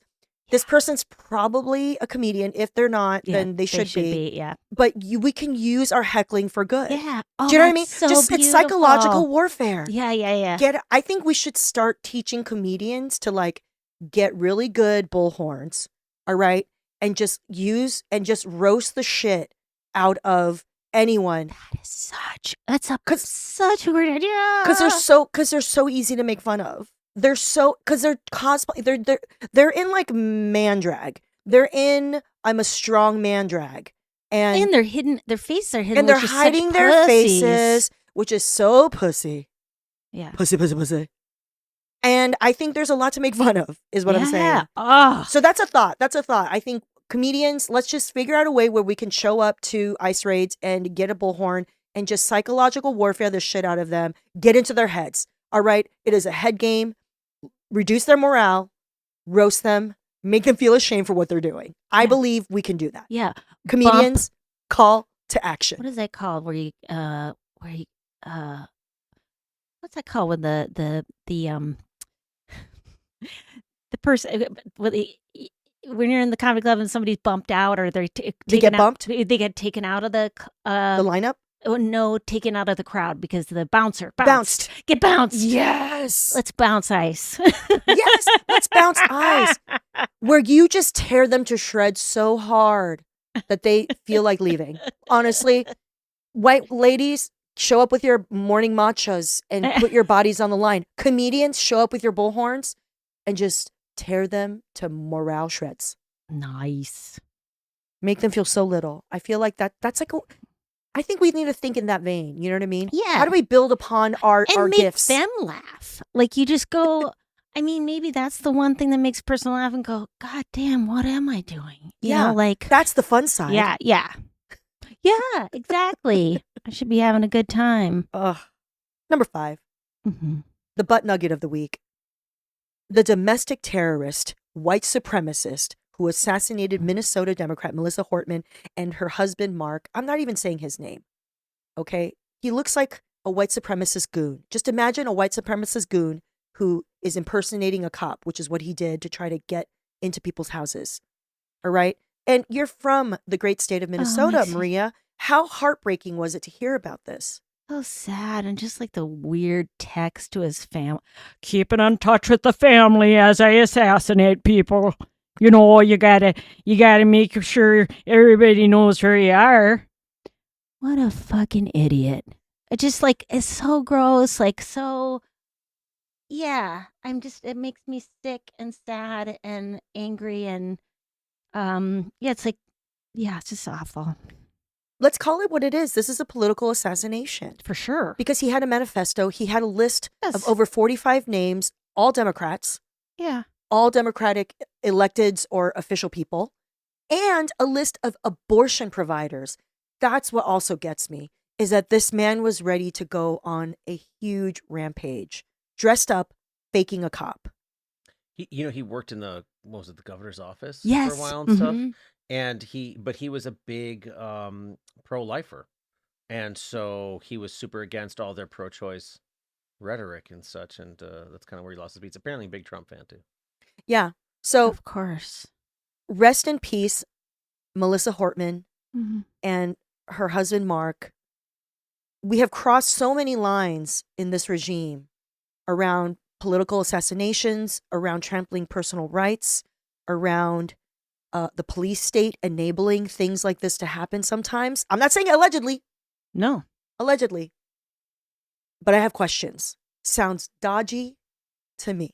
this person's probably a comedian. If they're not, Yeah, then they should be. Yeah. But we can use our heckling for good. Yeah. Do Oh, you know what I mean? that's so Just it's psychological beautiful. warfare. Yeah. I think we should start teaching comedians to like get really good bullhorns, all right? And just roast the shit out of anyone. That's such a great idea. Because they're so easy to make fun of. Because they're cosplay. They're in like man drag. They're in I'm a strong man drag. And they're hidden. Their faces are hidden. And they're hiding their faces, which is so pussy. Yeah. Pussy. And I think there's a lot to make fun of, is what I'm saying. Yeah. Oh. So that's a thought. I think comedians, let's just figure out a way where we can show up to ICE raids and get a bullhorn and just psychological warfare the shit out of them, get into their heads. All right? It is a head game. Reduce their morale, roast them, make them feel ashamed for what they're doing. I believe we can do that. Yeah. Comedians, call to action. What is that called? What's that called when the person when you're in the comedy club and somebody's bumped out or they get bumped? They get taken out of the lineup? Oh, no, taken out of the crowd because the bouncer bounced. Get bounced. Yes. Let's bounce ice. Yes, let's bounce ice. Where you just tear them to shreds so hard that they feel like leaving. Honestly, white ladies, show up with your morning matchas and put your bodies on the line. Comedians, show up with your bullhorns and just tear them to morale shreds. Nice. Make them feel so little. I feel like that's like I think we need to think in that vein. You know what I mean? Yeah. How do we build upon our gifts? And make them laugh. Like you just go, I mean, maybe that's the one thing that makes a person laugh and go, God damn, what am I doing? You know, like that's the fun side. Yeah, exactly. I should be having a good time. Number 5, the butt nugget of the week. The domestic terrorist, white supremacist who assassinated Minnesota Democrat Melissa Hortman and her husband, Mark. I'm not even saying his name. Okay? He looks like a white supremacist goon. Just imagine a white supremacist goon who is impersonating a cop, which is what he did to try to get into people's houses. All right? And you're from the great state of Minnesota, Maria. How heartbreaking was it to hear about this? So sad. And just like the weird text to his family. Keeping in touch with the family as I assassinate people. You know, you gotta make sure everybody knows where you are. What a fucking idiot. It just like, it's so gross. Like, so, yeah. It makes me sick and sad and angry. And, it's like, it's just awful. Let's call it what it is. This is a political assassination. For sure. Because he had a manifesto. He had a list of over 45 names, all Democrats. Yeah. All Democratic electeds or official people, and a list of abortion providers. That's what also gets me, is that this man was ready to go on a huge rampage, dressed up, faking a cop. He worked in the governor's office for a while and stuff. And he was a big pro-lifer. And so he was super against all their pro-choice rhetoric and such. And that's kind of where he lost his beats. Apparently a big Trump fan too. Yeah. So, of course, rest in peace, Melissa Hortman and her husband, Mark. We have crossed so many lines in this regime around political assassinations, around trampling personal rights, around the police state enabling things like this to happen sometimes. I'm not saying allegedly. No. Allegedly. But I have questions. Sounds dodgy to me.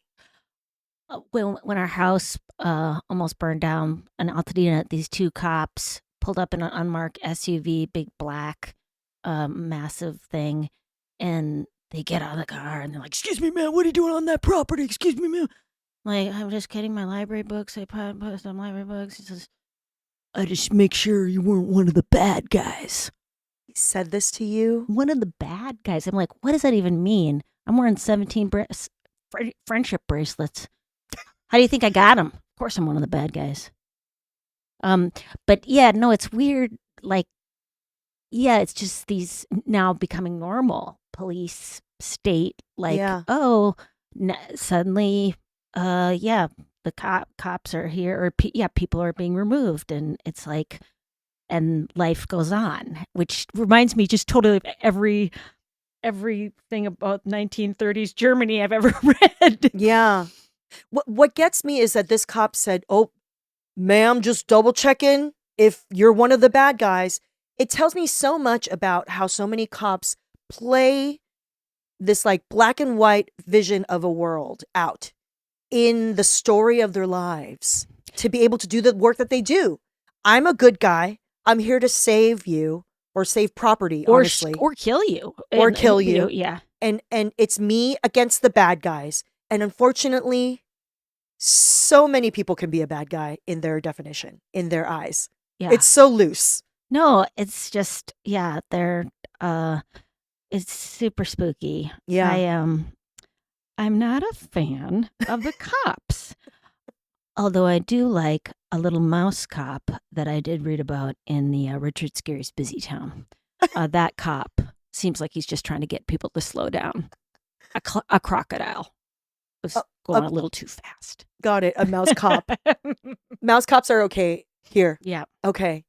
When our house almost burned down in Altadena, these 2 cops pulled up in an unmarked SUV, big black, massive thing, and they get out of the car and they're like, "Excuse me, man, what are you doing on that property? Excuse me, man." Like, I'm just getting my library books. I put some library books. He says, "I just make sure you weren't one of the bad guys." He said this to you? One of the bad guys. I'm like, what does that even mean? I'm wearing 17 friendship bracelets. How do you think I got them? Of course, I'm one of the bad guys. But yeah, no, it's weird. Like, yeah, it's just these now becoming normal. Police, state, like, Yeah. oh, suddenly, yeah, the cops are here, or people are being removed, and it's like, and life goes on, which reminds me just totally of everything about 1930s Germany I've ever read. Yeah. What gets me is that this cop said, "Oh, ma'am, just double checking if you're one of the bad guys." It tells me so much about how so many cops play this like black and white vision of a world out in the story of their lives to be able to do the work that they do. I'm a good guy. I'm here to save you or save property, honestly. Or kill you. Or kill you. Yeah. And it's me against the bad guys. And unfortunately, so many people can be a bad guy in their definition, in their eyes. Yeah. It's so loose. No, it's just, yeah, it's super spooky. Yeah. I'm not a fan of the cops. Although I do like a little mouse cop that I did read about in the Richard Scarry's Busy Town. That cop seems like he's just trying to get people to slow down. A crocodile was going a little too fast. Got it. A mouse cop. Mouse cops are okay here. Yeah. Okay.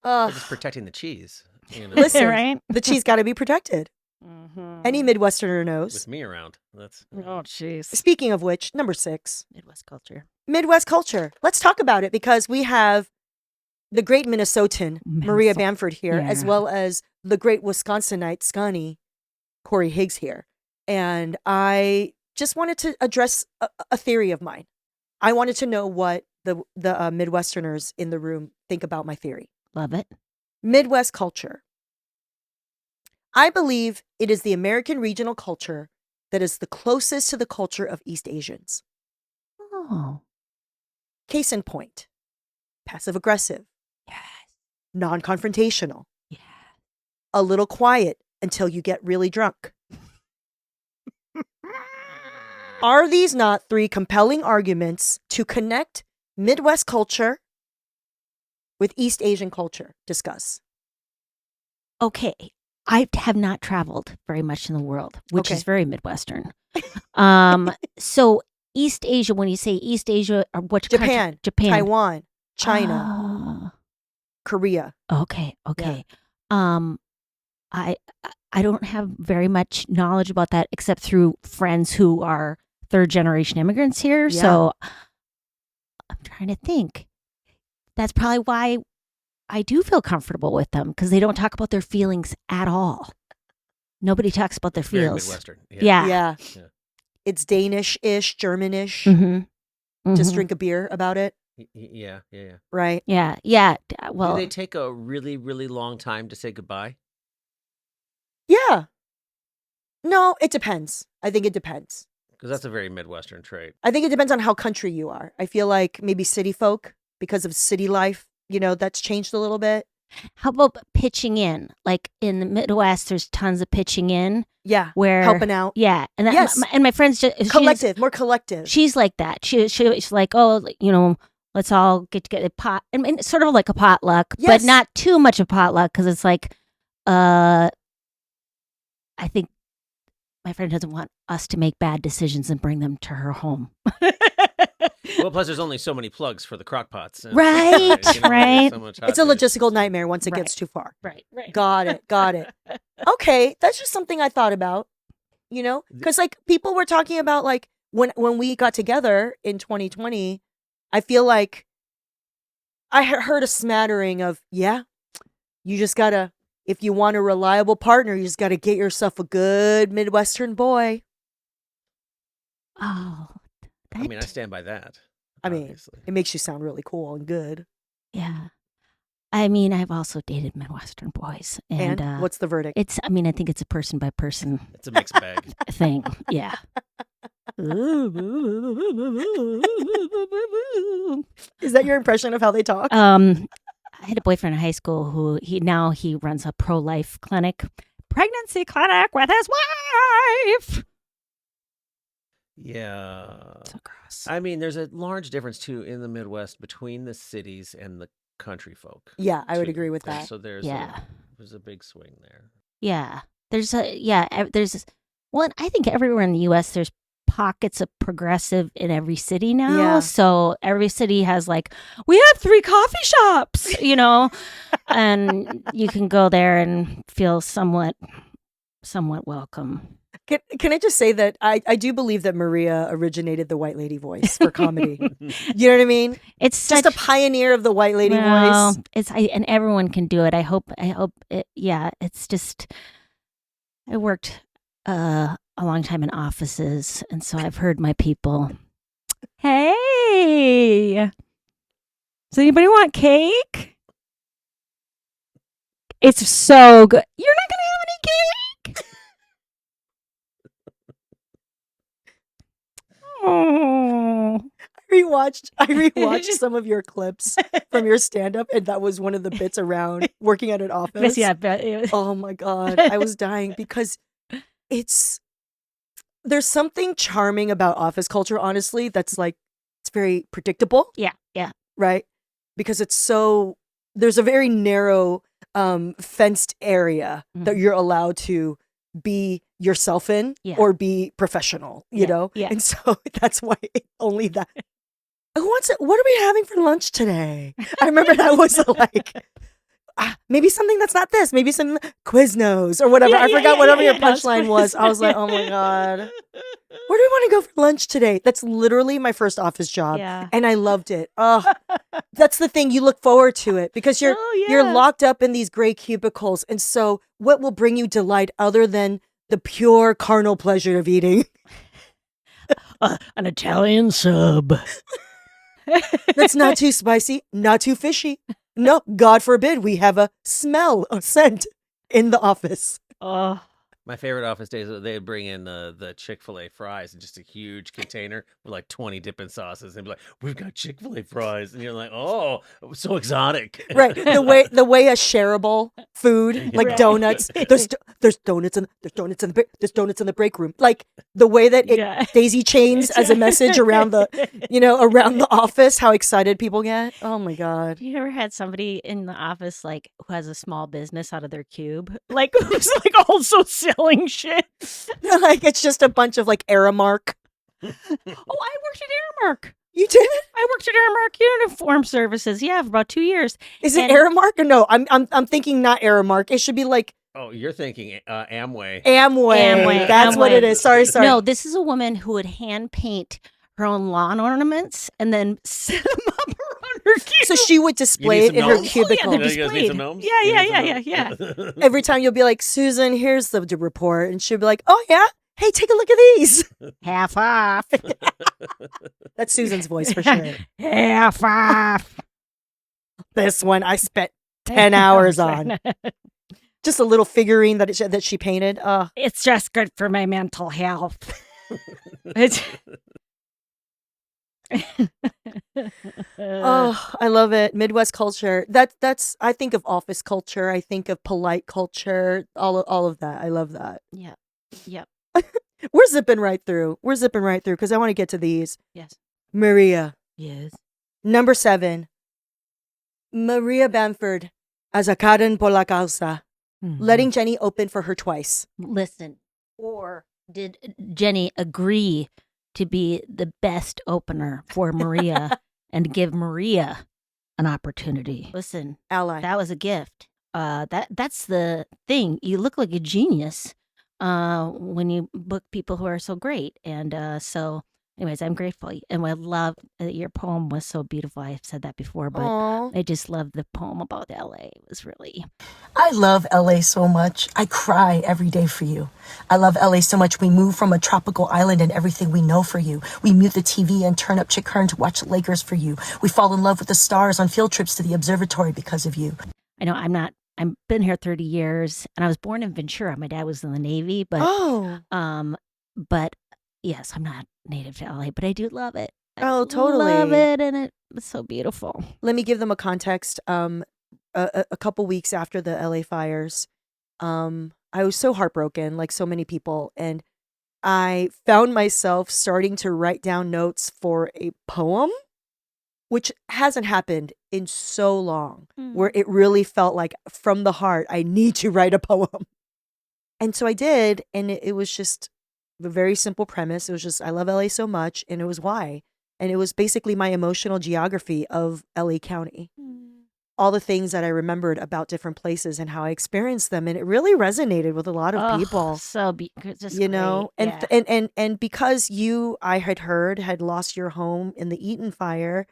They're just protecting the cheese. You know? Listen, right? the cheese got to be protected. Mm-hmm. Any Midwesterner knows. With me around. That's Oh, jeez. Speaking of which, number 6. Midwest culture. Midwest culture. Let's talk about it because we have the great Minnesotan, Maria Bamford here, as Yeah. well as the great Wisconsinite, Scotty, Corey Higgs here. And I just wanted to address a theory of mine. I wanted to know what the Midwesterners in the room think about my theory. Love it. Midwest culture. I believe it is the American regional culture that is the closest to the culture of East Asians. Oh. Case in point, passive aggressive, Yes. non-confrontational, Yeah. a little quiet until you get really drunk. Are these not 3 compelling arguments to connect Midwest culture with East Asian culture? Discuss. Okay. I have not traveled very much in the world, which Okay. is very Midwestern. So East Asia, when you say East Asia, or what country? Japan, Japan, Taiwan, China, Korea. Okay. I don't have very much knowledge about that except through friends who are 3rd-generation immigrants here. Yeah. So I'm trying to think. That's probably why I do feel comfortable with them, because they don't talk about their feelings at all. Nobody talks about their very feels. Midwestern. Yeah. Yeah. Yeah. It's Danish-ish, German-ish. Mm-hmm. Just drink a beer about it, Yeah. right? Yeah. Well, Do they take a really, really long time to say goodbye? Yeah. No, it depends. I think it depends. Because that's a very Midwestern trait. I think it depends on how country you are. I feel like maybe city folk, because of city life, that's changed a little bit. how about pitching in? Like in the Midwest, there's tons of pitching in. Yeah. Where Helping out. Yeah, and that, Yes. and my friends just Collective, more collective. She's like that. She's like, oh, let's all get together, and sort of like a potluck, Yes. but not too much of potluck, because it's like, I think my friend doesn't want us to make bad decisions and bring them to her home. Well, plus there's only so many plugs for the crock pots. Right, right. It's a logistical nightmare once it Right. gets too far. Right. Got it. Okay, that's just something I thought about, because like people were talking about like when we got together in 2020, I feel like I heard a smattering of, yeah, you just gotta, if you want a reliable partner, you just gotta get yourself a good Midwestern boy. Oh, I mean, I stand by that. I mean, obviously. it makes you sound really cool and good. yeah. I mean, I've also dated Midwestern boys, and what's the verdict? I think it's a person by person It's a mixed bag. thing. Yeah. Is that your impression of how they talk? I had a boyfriend in high school who he runs a pro-life pregnancy clinic with his wife. Yeah. So gross. I mean, there's a large difference too in the Midwest between the cities and the country folk. Yeah, I would too. agree with that. So there's a big swing there. Yeah. Well, I think everywhere in the U.S. there's pockets of progressive in every city now. Yeah. So every city has we have 3 coffee shops, and you can go there and feel somewhat welcome. Can I just say that I do believe that Maria originated the white lady voice for comedy. You know what I mean? It's Just a pioneer of the white lady voice. And everyone can do it. I hope it, yeah, it's just, I worked a long time in offices, and so I've heard my people, hey, does anybody want cake? It's so good. You're not going to have any cake? Oh. I rewatched some of your clips from your stand-up, and that was one of the bits around working at an office. Yeah, I bet it was. Oh my God, I was dying because there's something charming about office culture, honestly, that's it's very predictable. Yeah. Right? Because there's a very narrow fenced area that you're allowed to be yourself in or be professional, you know? Yeah. And so that's why only that. What are we having for lunch today? I remember that was maybe something that's not this, maybe some Quiznos or whatever. I forgot whatever your punchline was. I was like, oh my God, where do we want to go for lunch today? That's literally my first office job. Yeah. And I loved it. Oh, that's the thing. You look forward to it because you're locked up in these gray cubicles. And so what will bring you delight other than the pure carnal pleasure of eating? An Italian sub. That's not too spicy, not too fishy. No, God forbid we have a scent in the office. Oh. My favorite office days, they'd bring in the Chick-fil-A fries in just a huge container with 20 dipping sauces. And be like, we've got Chick-fil-A fries. And you're like, oh, so exotic. Right. The way a shareable food, donuts, there's donuts in the break room. Like the way that it daisy chains as a message around the office, how excited people get. Oh my God. You ever had somebody in the office who has a small business out of their cube? Who's also selling shit. It's just a bunch of Aramark. Oh, I worked at Aramark. You did? I worked at Aramark Uniform Services. Yeah, for about 2 years. Is it Aramark or no? I'm thinking not Aramark. It should be Oh, you're thinking Amway. Amway. That's what it is. Sorry. No, this is a woman who would hand paint her own lawn ornaments and then set them up around her cube. So she would display it in her cubicle. Oh, yeah, You guys need some gnomes? Yeah. Every time you'll be like, Susan, here's the report. And she'll be like, oh, yeah? Hey, take a look at these. Half off. That's Susan's voice for sure. Half off. This one I spent 10 hours on. Just a little figurine that she painted. It's just good for my mental health. Oh, I love it. Midwest culture. That's I think of office culture. I think of polite culture. All of that. I love that. Yeah. Yep. We're zipping right through because I want to get to these. Yes. Maria. Yes. Number 7. Maria Bamford as a Karen por la causa. Letting Jenny open for her twice. Listen, or did Jenny agree to be the best opener for Maria and give Maria an opportunity? Listen, ally. That was a gift. That's the thing. You look like a genius when you book people who are so great. And so Anyways, I'm grateful. And I love your poem was so beautiful. I've said that before, but Aw. I just love the poem about LA. It was really, I love LA so much. I cry every day for you. I love LA so much. We move from a tropical island and everything we know for you. We mute the TV and turn up Chick Hearn to watch the Lakers for you. We fall in love with the stars on field trips to the observatory because of you. I know I've been here 30 years and I was born in Ventura. My dad was in the Navy, but, Oh, but yes, I'm not native to LA, but I do love it. I oh, love totally. it. And it's so beautiful. Let me give them a context. A couple weeks after the LA fires, I was so heartbroken, like so many people, and I found myself starting to write down notes for a poem, which hasn't happened in so long, where it really felt like from the heart, I need to write a poem. And so I did, and it was just a very simple premise. It was just, I love LA so much, and it was why. And it was basically my emotional geography of LA County. All the things that I remembered about different places and how I experienced them. And it really resonated with a lot of people, So just you know? great. And, Yeah. and because you, I had heard, had lost your home in the Eaton fire,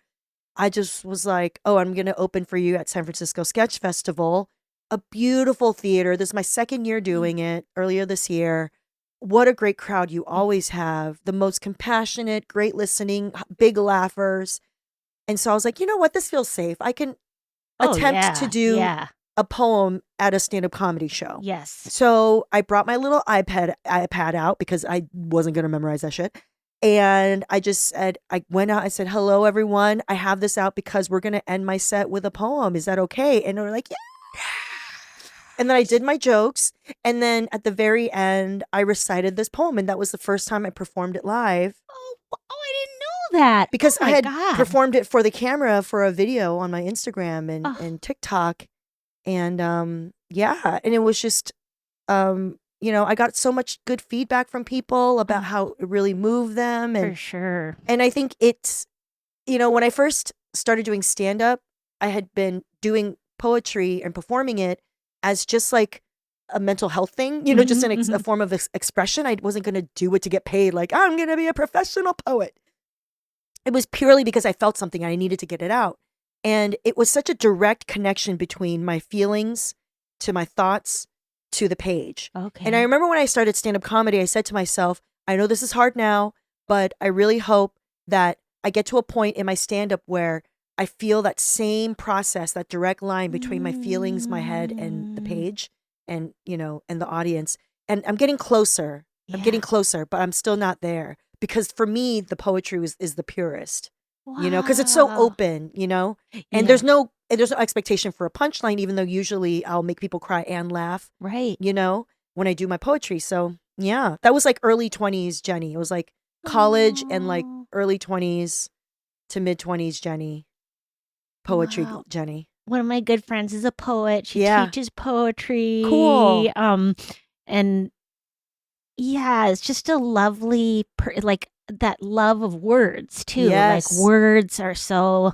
I just was like, oh, I'm going to open for you at San Francisco Sketch Festival, a beautiful theater. This is my second year doing it, earlier this year. What a great crowd you always have. The most compassionate, great listening, big laughers. And so I was like, you know what? This feels safe. I can Oh, attempt to yeah. do Yeah. a poem at a stand-up comedy show. Yes. So I brought my little iPad out because I wasn't going to memorize that shit. And I just said, I went out, I said, hello, everyone. I have this out because we're going to end my set with a poem. Is that okay? And they were like, yeah. And then I did my jokes. And then at the very end, I recited this poem. And that was the first time I performed it live. Oh, I didn't know that. Because Oh I my had God. performed it for the camera for a video on my Instagram and TikTok. And yeah, and it was just I got so much good feedback from people about how it really moved them. For sure. And I think it's, when I first started doing stand-up, I had been doing poetry and performing it as just like a mental health thing, just a form of expression. I wasn't going to do it to get paid. Like, I'm going to be a professional poet. It was purely because I felt something and I needed to get it out. And it was such a direct connection between my feelings to my thoughts to the page. Okay. And I remember when I started stand-up comedy, I said to myself, I know this is hard now, but I really hope that I get to a point in my stand-up where I feel that same process, that direct line between my feelings, my head, and the page and, and the audience. And I'm getting closer. I'm getting closer, but I'm still not there. Because for me, the poetry is the purest, because it's so open, and there's no expectation for a punchline, even though usually I'll make people cry and laugh, Right. when I do my poetry. So yeah, that was like early 20s Jenny. It was like college and like early 20s to mid 20s Jenny, poetry Wow. Jenny. One of my good friends is a poet. She Yeah. teaches poetry. Cool. And yeah, it's just a lovely, like that love of words too. Yes. Like words are so,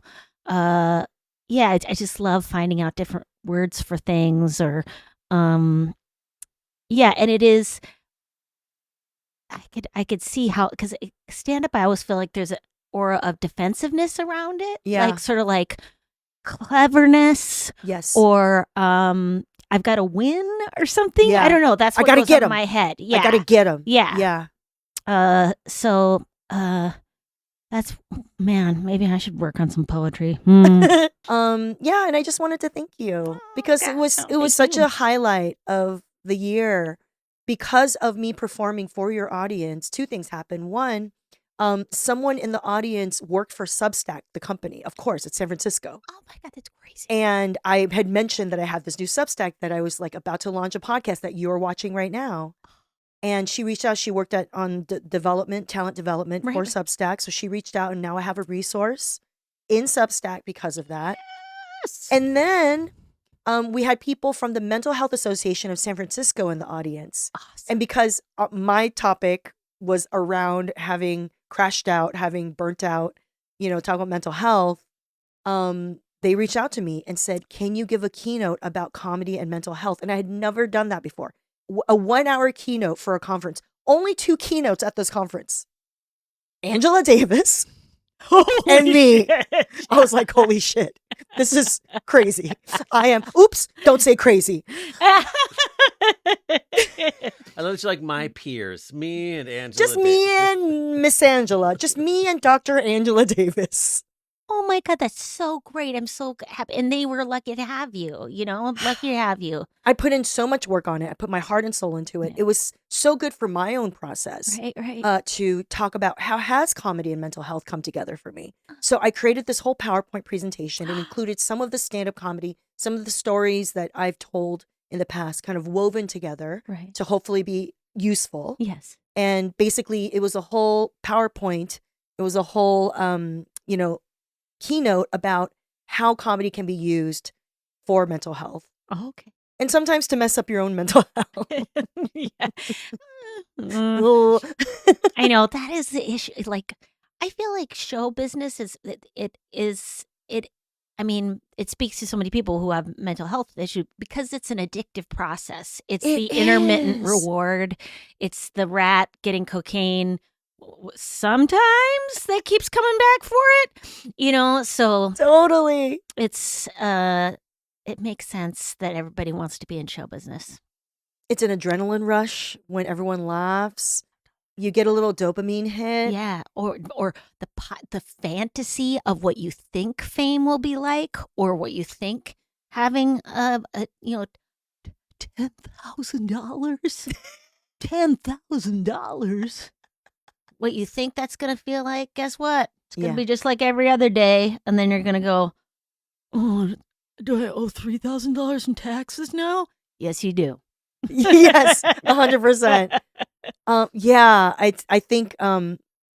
yeah, I just love finding out different words for things or, yeah. And it is, I could see how, because stand up, I always feel like there's an aura of defensiveness around it. Yeah. Like sort of like cleverness Yes. or, I've got to win or something. Yeah. I don't know. That's I what gotta goes get in 'em. my head. Yeah. I gotta get them. Yeah. Yeah. So, that's, man, maybe I should work on some poetry. Yeah, and I just wanted to thank you because God, it was thank such you. a highlight of the year because of me performing for your audience. Two things happened. One, someone in the audience worked for Substack, the company, of course, it's San Francisco. Oh my God, that's crazy. And I had mentioned that I had this new Substack that I was like about to launch a podcast that you're watching right now. And she reached out. She worked on talent development for Right. Substack. So she reached out, and now I have a resource in Substack because of that. Yes. And then we had people from the Mental Health Association of San Francisco in the audience. Awesome. And because my topic was around having crashed out, having burnt out, talk about mental health, they reached out to me and said, can you give a keynote about comedy and mental health? And I had never done that before. A 1 hour keynote for a conference. Only 2 keynotes at this conference. Angela Davis, Holy and me. shit. I was like, holy shit, this is crazy. Oops, don't say crazy. I love that you're like my peers, me and Angela. Just me and Miss Angela. Just me and Dr. Angela Davis. Oh my God, that's so great. I'm so happy. And they were lucky to have you, lucky to have you. I put in so much work on it. I put my heart and soul into it. Yeah. It was so good for my own process. Right. To talk about how has comedy and mental health come together for me. So I created this whole PowerPoint presentation. It included some of the stand-up comedy, some of the stories that I've told in the past, kind of woven together Right. to hopefully be useful. Yes. And basically, it was a whole PowerPoint. It was a whole, keynote about how comedy can be used for mental health. Oh, okay. And sometimes to mess up your own mental health. Yeah. Ugh. I know that is the issue. Like, I feel like show business it speaks to so many people who have mental health issues because it's an addictive process. It's It the intermittent is. reward. It's the rat getting cocaine. Sometimes that keeps coming back for it, so Totally. it's it makes sense that everybody wants to be in show business. It's an adrenaline rush when everyone laughs. You get a little dopamine hit. Yeah, or the fantasy of what you think fame will be like, or what you think having $10,000, $10,000. What you think that's gonna feel like? Guess what? It's gonna Yeah. be just like every other day, and then you're gonna go, "Oh, do I owe $3,000 in taxes now?" Yes, you do. Yes, 100%. Yeah, I think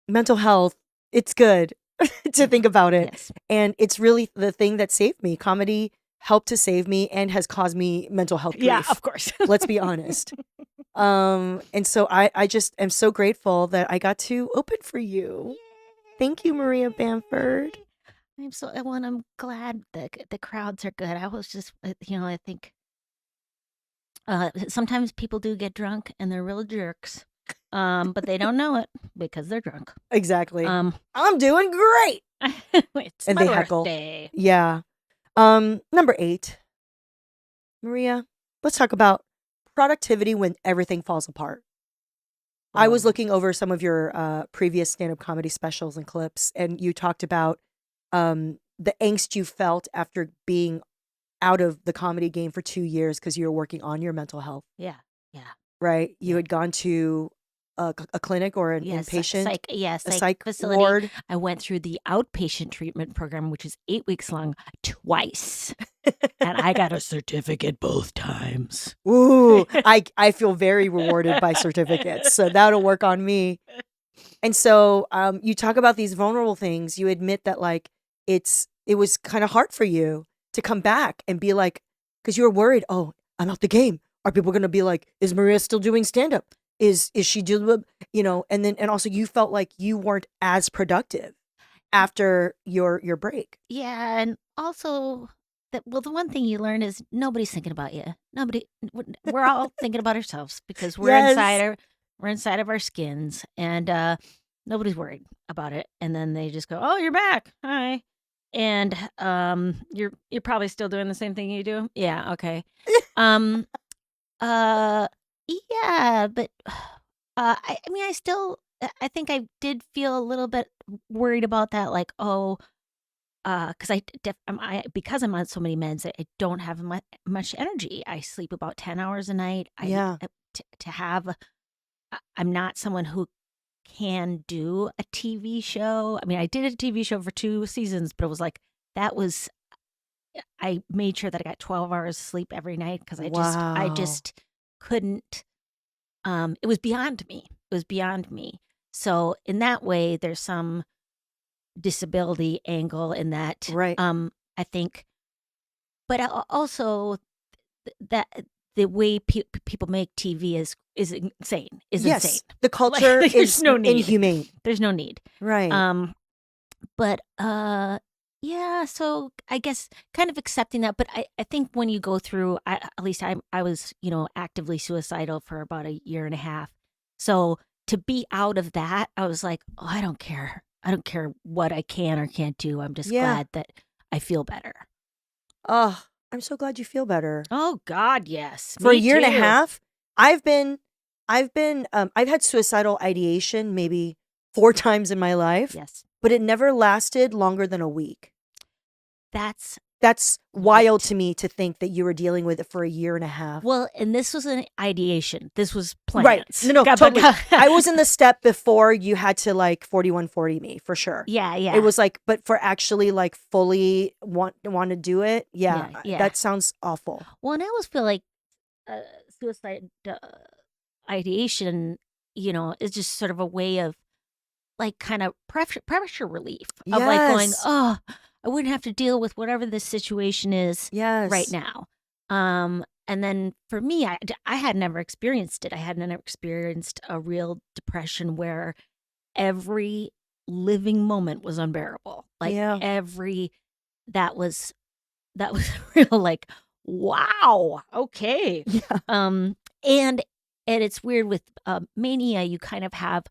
mental health, it's good to think about it. Yes. And it's really the thing that saved me. Comedy helped to save me and has caused me mental health grief. Yeah, of course. Let's be honest. And so I just am so grateful that I got to open for you. Thank you, Maria Bamford. I'm glad the crowds are good. I was just, I think sometimes people do get drunk and they're real jerks, but they don't know it because they're drunk. Exactly. I'm doing great. It's And my they heckle. birthday. Yeah. Number 8, Maria, let's talk about productivity when everything falls apart. I was looking over some of your previous stand-up comedy specials and clips, and you talked about the angst you felt after being out of the comedy game for 2 years because you were working on your mental health, Yeah. right? You Yeah. had gone to a clinic or an Yes, inpatient, a psych psych facility. ward. I went through the outpatient treatment program, which is 8 weeks long, twice, and I got a certificate both times. Ooh, I feel very rewarded by certificates, so that'll work on me. And so you talk about these vulnerable things. You admit that like it was kind of hard for you to come back and be like, because you were worried. Oh, I'm out the game. Are people going to be like, is Maria still doing stand up? Is she doing, and also you felt like you weren't as productive after your break. Yeah, and also the one thing you learn is nobody's thinking about you. We're all thinking about ourselves because we're Yes. inside of our skins, and nobody's worried about it. And then they just go, "Oh, you're back. Hi." And you're probably still doing the same thing you do. Yeah, okay. Um yeah, but I still I think I did feel a little bit worried about that, like, oh, because because I'm on so many meds, I don't have much energy. I sleep about 10 hours a night. Yeah. To have, I'm not someone who can do a TV show. I mean, I did a TV show for 2 seasons, but it was like I made sure that I got 12 hours sleep every night because I Wow. just couldn't. It was beyond me. It was beyond me. So in that way, there's some disability angle in that. Right. I think, but also that the way people make TV is insane. Yes. Insane. The culture There's is no need. inhumane. There's no need. Right. But yeah. So I guess kind of accepting that. But I think when you go through, at least I was actively suicidal for about a year and a half. So to be out of that, I was like, oh, I don't care. I don't care what I can or can't do. I'm just Yeah. glad that I feel better. Oh, I'm so glad you feel better. Oh God, yes. For a Me year and a too. half, I've had suicidal ideation maybe 4 times in my life, Yes. but it never lasted longer than a week. That's That's wild to me to think that you were dealing with it for a year and a half. well, and this was an ideation. This was Right. plans. No, Got- totally. got- I was in the step before you had to like 4140 me for sure. yeah, yeah. It was like, but for actually like fully want to do it, yeah, Yeah. that sounds awful. Well, and I always feel like suicide ideation, is just sort of a way of like kind of pressure relief of like going, Yes. oh, I wouldn't have to deal with whatever this situation is Yes. right now. And then for me, I had never experienced it. I had never experienced a real depression where every living moment was unbearable. Like Yeah. that was real like, wow, okay. Yeah. And it's weird with mania, you kind of have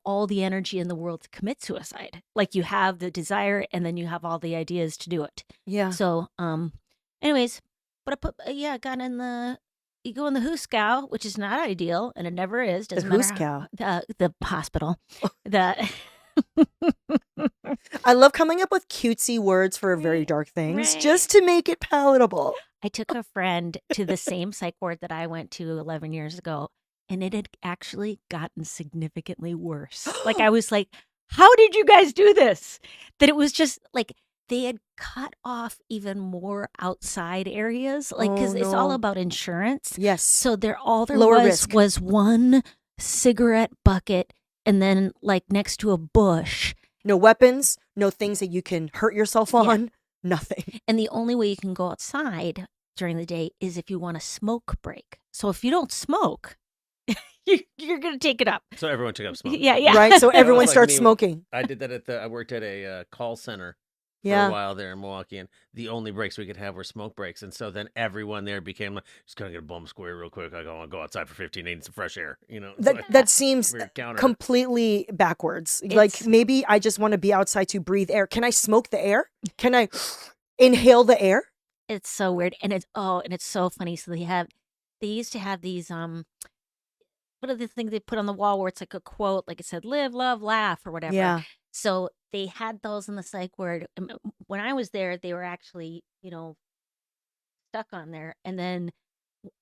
all the energy in the world to commit suicide. Like you have the desire and then you have all the ideas to do it. Yeah. So anyways, but I got in you go in the Hooskow, which is not ideal, and it never is. Doesn't matter Hooskow? the hospital. The I love coming up with cutesy words for very dark things Right. just to make it palatable. I took a friend to the same psych ward that I went to 11 years ago, and it had actually gotten significantly worse. Like I was like, how did you guys do this? That it was just like they had cut off even more outside areas, like because Oh, it's all no. about insurance. Yes. So all there Lower was risk. was one cigarette bucket, and then like next to a bush. No weapons, no things that you can hurt yourself on, nothing. And the only way you can go outside during the day is if you want a smoke break. So if you don't smoke, you're going to take it up. So everyone took up smoking. Yeah. Right? So That everyone was like starts me. smoking. I did that I worked at a call center for a Yeah. while there in Milwaukee, and the only breaks we could have were smoke breaks. And so then everyone there became like, just gonna get a bum square real quick. I want to go outside for 15, need some fresh air. That seems weird counter. completely backwards. Like maybe I just want to be outside to breathe air. Can I smoke the air? Can I inhale the air? It's so weird. And it's so funny. So they used to have these, what are the things they put on the wall where it's like a quote, like it said, live, love, laugh, or whatever. Yeah. So they had those in the psych ward. When I was there, they were actually, stuck on there. And then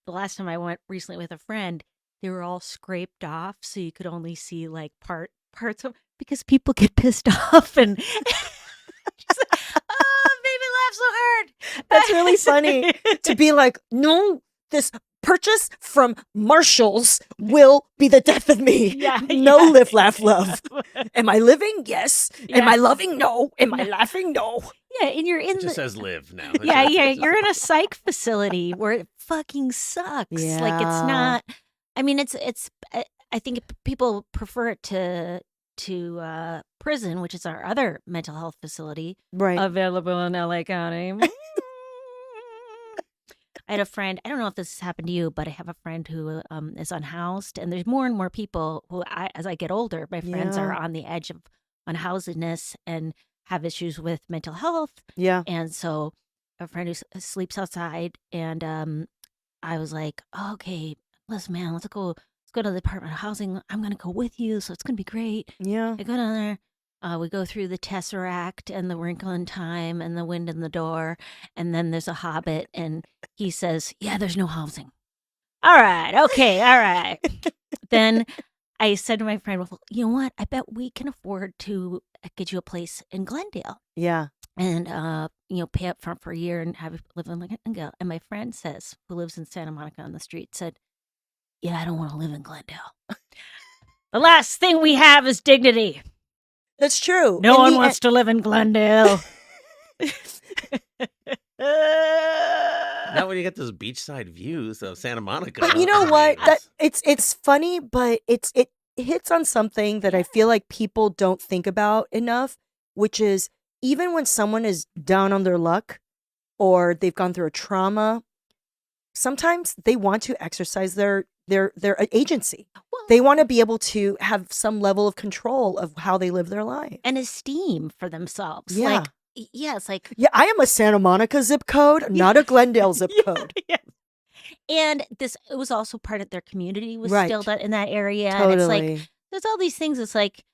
the last time I went recently with a friend, they were all scraped off, so you could only see like parts of because people get pissed off and she's like, oh, baby laughed so hard. That's really funny to be like, no, this purchase from Marshall's will be the death of me. Yeah, No, yeah. live, laugh, love. Am I living? Yes. Am Yeah. I loving? No. Am I laughing? No. Yeah, and you're in It the just says live now. yeah, you're in a psych facility where it fucking sucks. Like it's Yeah. not. I mean, it's. I think people prefer it to prison, which is our other mental health facility Right. available in LA County. I had a friend. I don't know if this has happened to you, but I have a friend who is unhoused, and there's more and more people who, as I get older, my friends are Yeah. on the edge of unhousedness and have issues with mental health. Yeah. And so a friend who sleeps outside, and I was like, oh, okay, listen, man, let's go to the Department of Housing. I'm going to go with you, so it's going to be great. Yeah. I go down there. We go through the Tesseract and the Wrinkle in Time and the Wind in the Door. And then there's a Hobbit, and he says, yeah, there's no housing. All right. Okay. All right. Then I said to my friend, well, you know what? I bet we can afford to get you a place in Glendale. Yeah. And, pay up front for a year and have you live in Glendale. And my friend says, who lives in Santa Monica on the street, said, yeah, I don't want to live in Glendale. The last thing we have is dignity. That's true. No In one the wants to live in Glendale. Not when you get those beachside views of Santa Monica. But you know what? That it's funny, but it hits on something that I feel like people don't think about enough, which is even when someone is down on their luck or they've gone through a trauma, sometimes they want to exercise their their agency. Well, They want to be able to have some level of control of how they live their life. and esteem for themselves. Yeah. Like, yeah, it's like, Yeah, I am a Santa Monica zip code, not a Glendale zip code. yeah. And it was also part of their community was Right. still in that area. And it's like, Totally. there's all these things. It's like,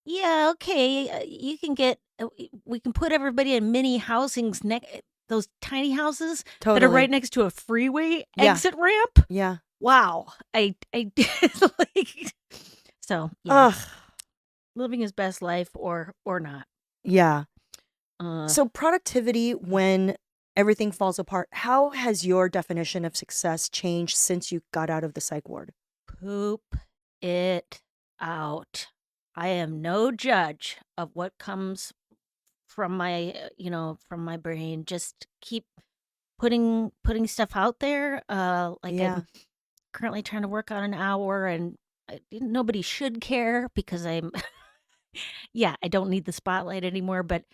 yeah, okay, you can we can put everybody in mini housings, those tiny houses that are Totally. right next to a freeway Yeah. exit ramp. Yeah. Wow. I like, so yeah, Ugh. living his best life or not. Yeah. Uh, So productivity when everything falls apart, how has your definition of success changed since you got out of the psych ward? Poop it out. I am no judge of what comes from my, from my brain. Just keep putting stuff out there. Like Yeah. I'm currently trying to work on an hour, and nobody should care because I'm, yeah, I don't need the spotlight anymore. But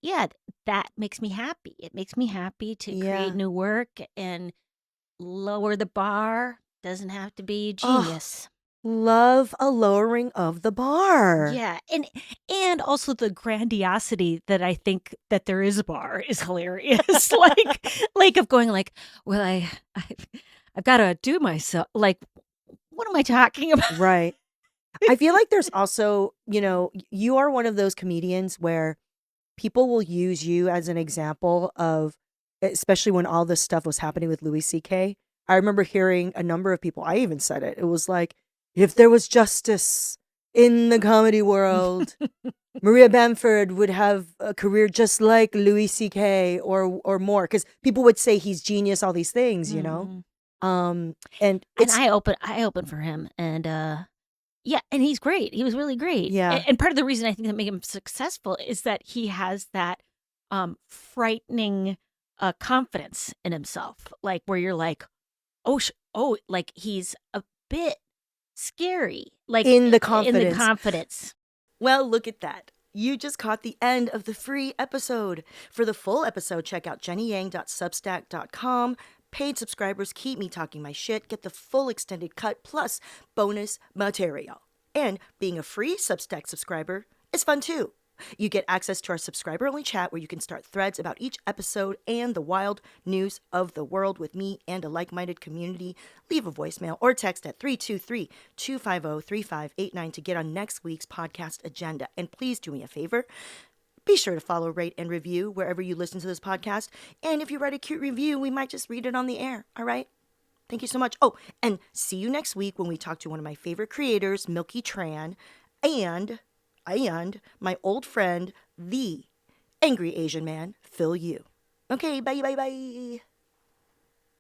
yeah, that makes me happy. It makes me happy to Yeah. create new work and lower the bar. Doesn't have to be Oh, genius. love a lowering of the bar. Yeah, and also the grandiosity that I think that there is a bar is hilarious. like of going like, well, I've got to do myself. Like, what am I talking about? Right. I feel like there's also, you are one of those comedians where people will use you as an example of, especially when all this stuff was happening with Louis C.K. I remember hearing a number of people, I even said it. It was like, if there was justice in the comedy world, Maria Bamford would have a career just like Louis C.K. or more. Because people would say he's genius, all these things, Mhm. And And it's, I open for him, and yeah, and he's great. He was really great. yeah. And part of the reason I think that made him successful is that he has that frightening confidence in himself, like where you're like, like he's a bit scary, like In the in the confidence. confidence. Well, look at that. You just caught the end of the free episode. For the full episode, check out jennyyang.substack.com. Paid subscribers keep me talking my shit, get the full extended cut plus bonus material. And being a free Substack subscriber is fun too. You get access to our subscriber-only chat where you can start threads about each episode and the wild news of the world with me and a like-minded community. Leave a voicemail or text at 323-250-3589 to get on next week's podcast agenda. And please do me a favor. Be sure to follow, rate, and review wherever you listen to this podcast. And if you write a cute review, we might just read it on the air, all right? Thank you so much. Oh, and see you next week when we talk to one of my favorite creators, Milky Tran, and my old friend, the angry Asian man, Phil Yu. Okay, bye.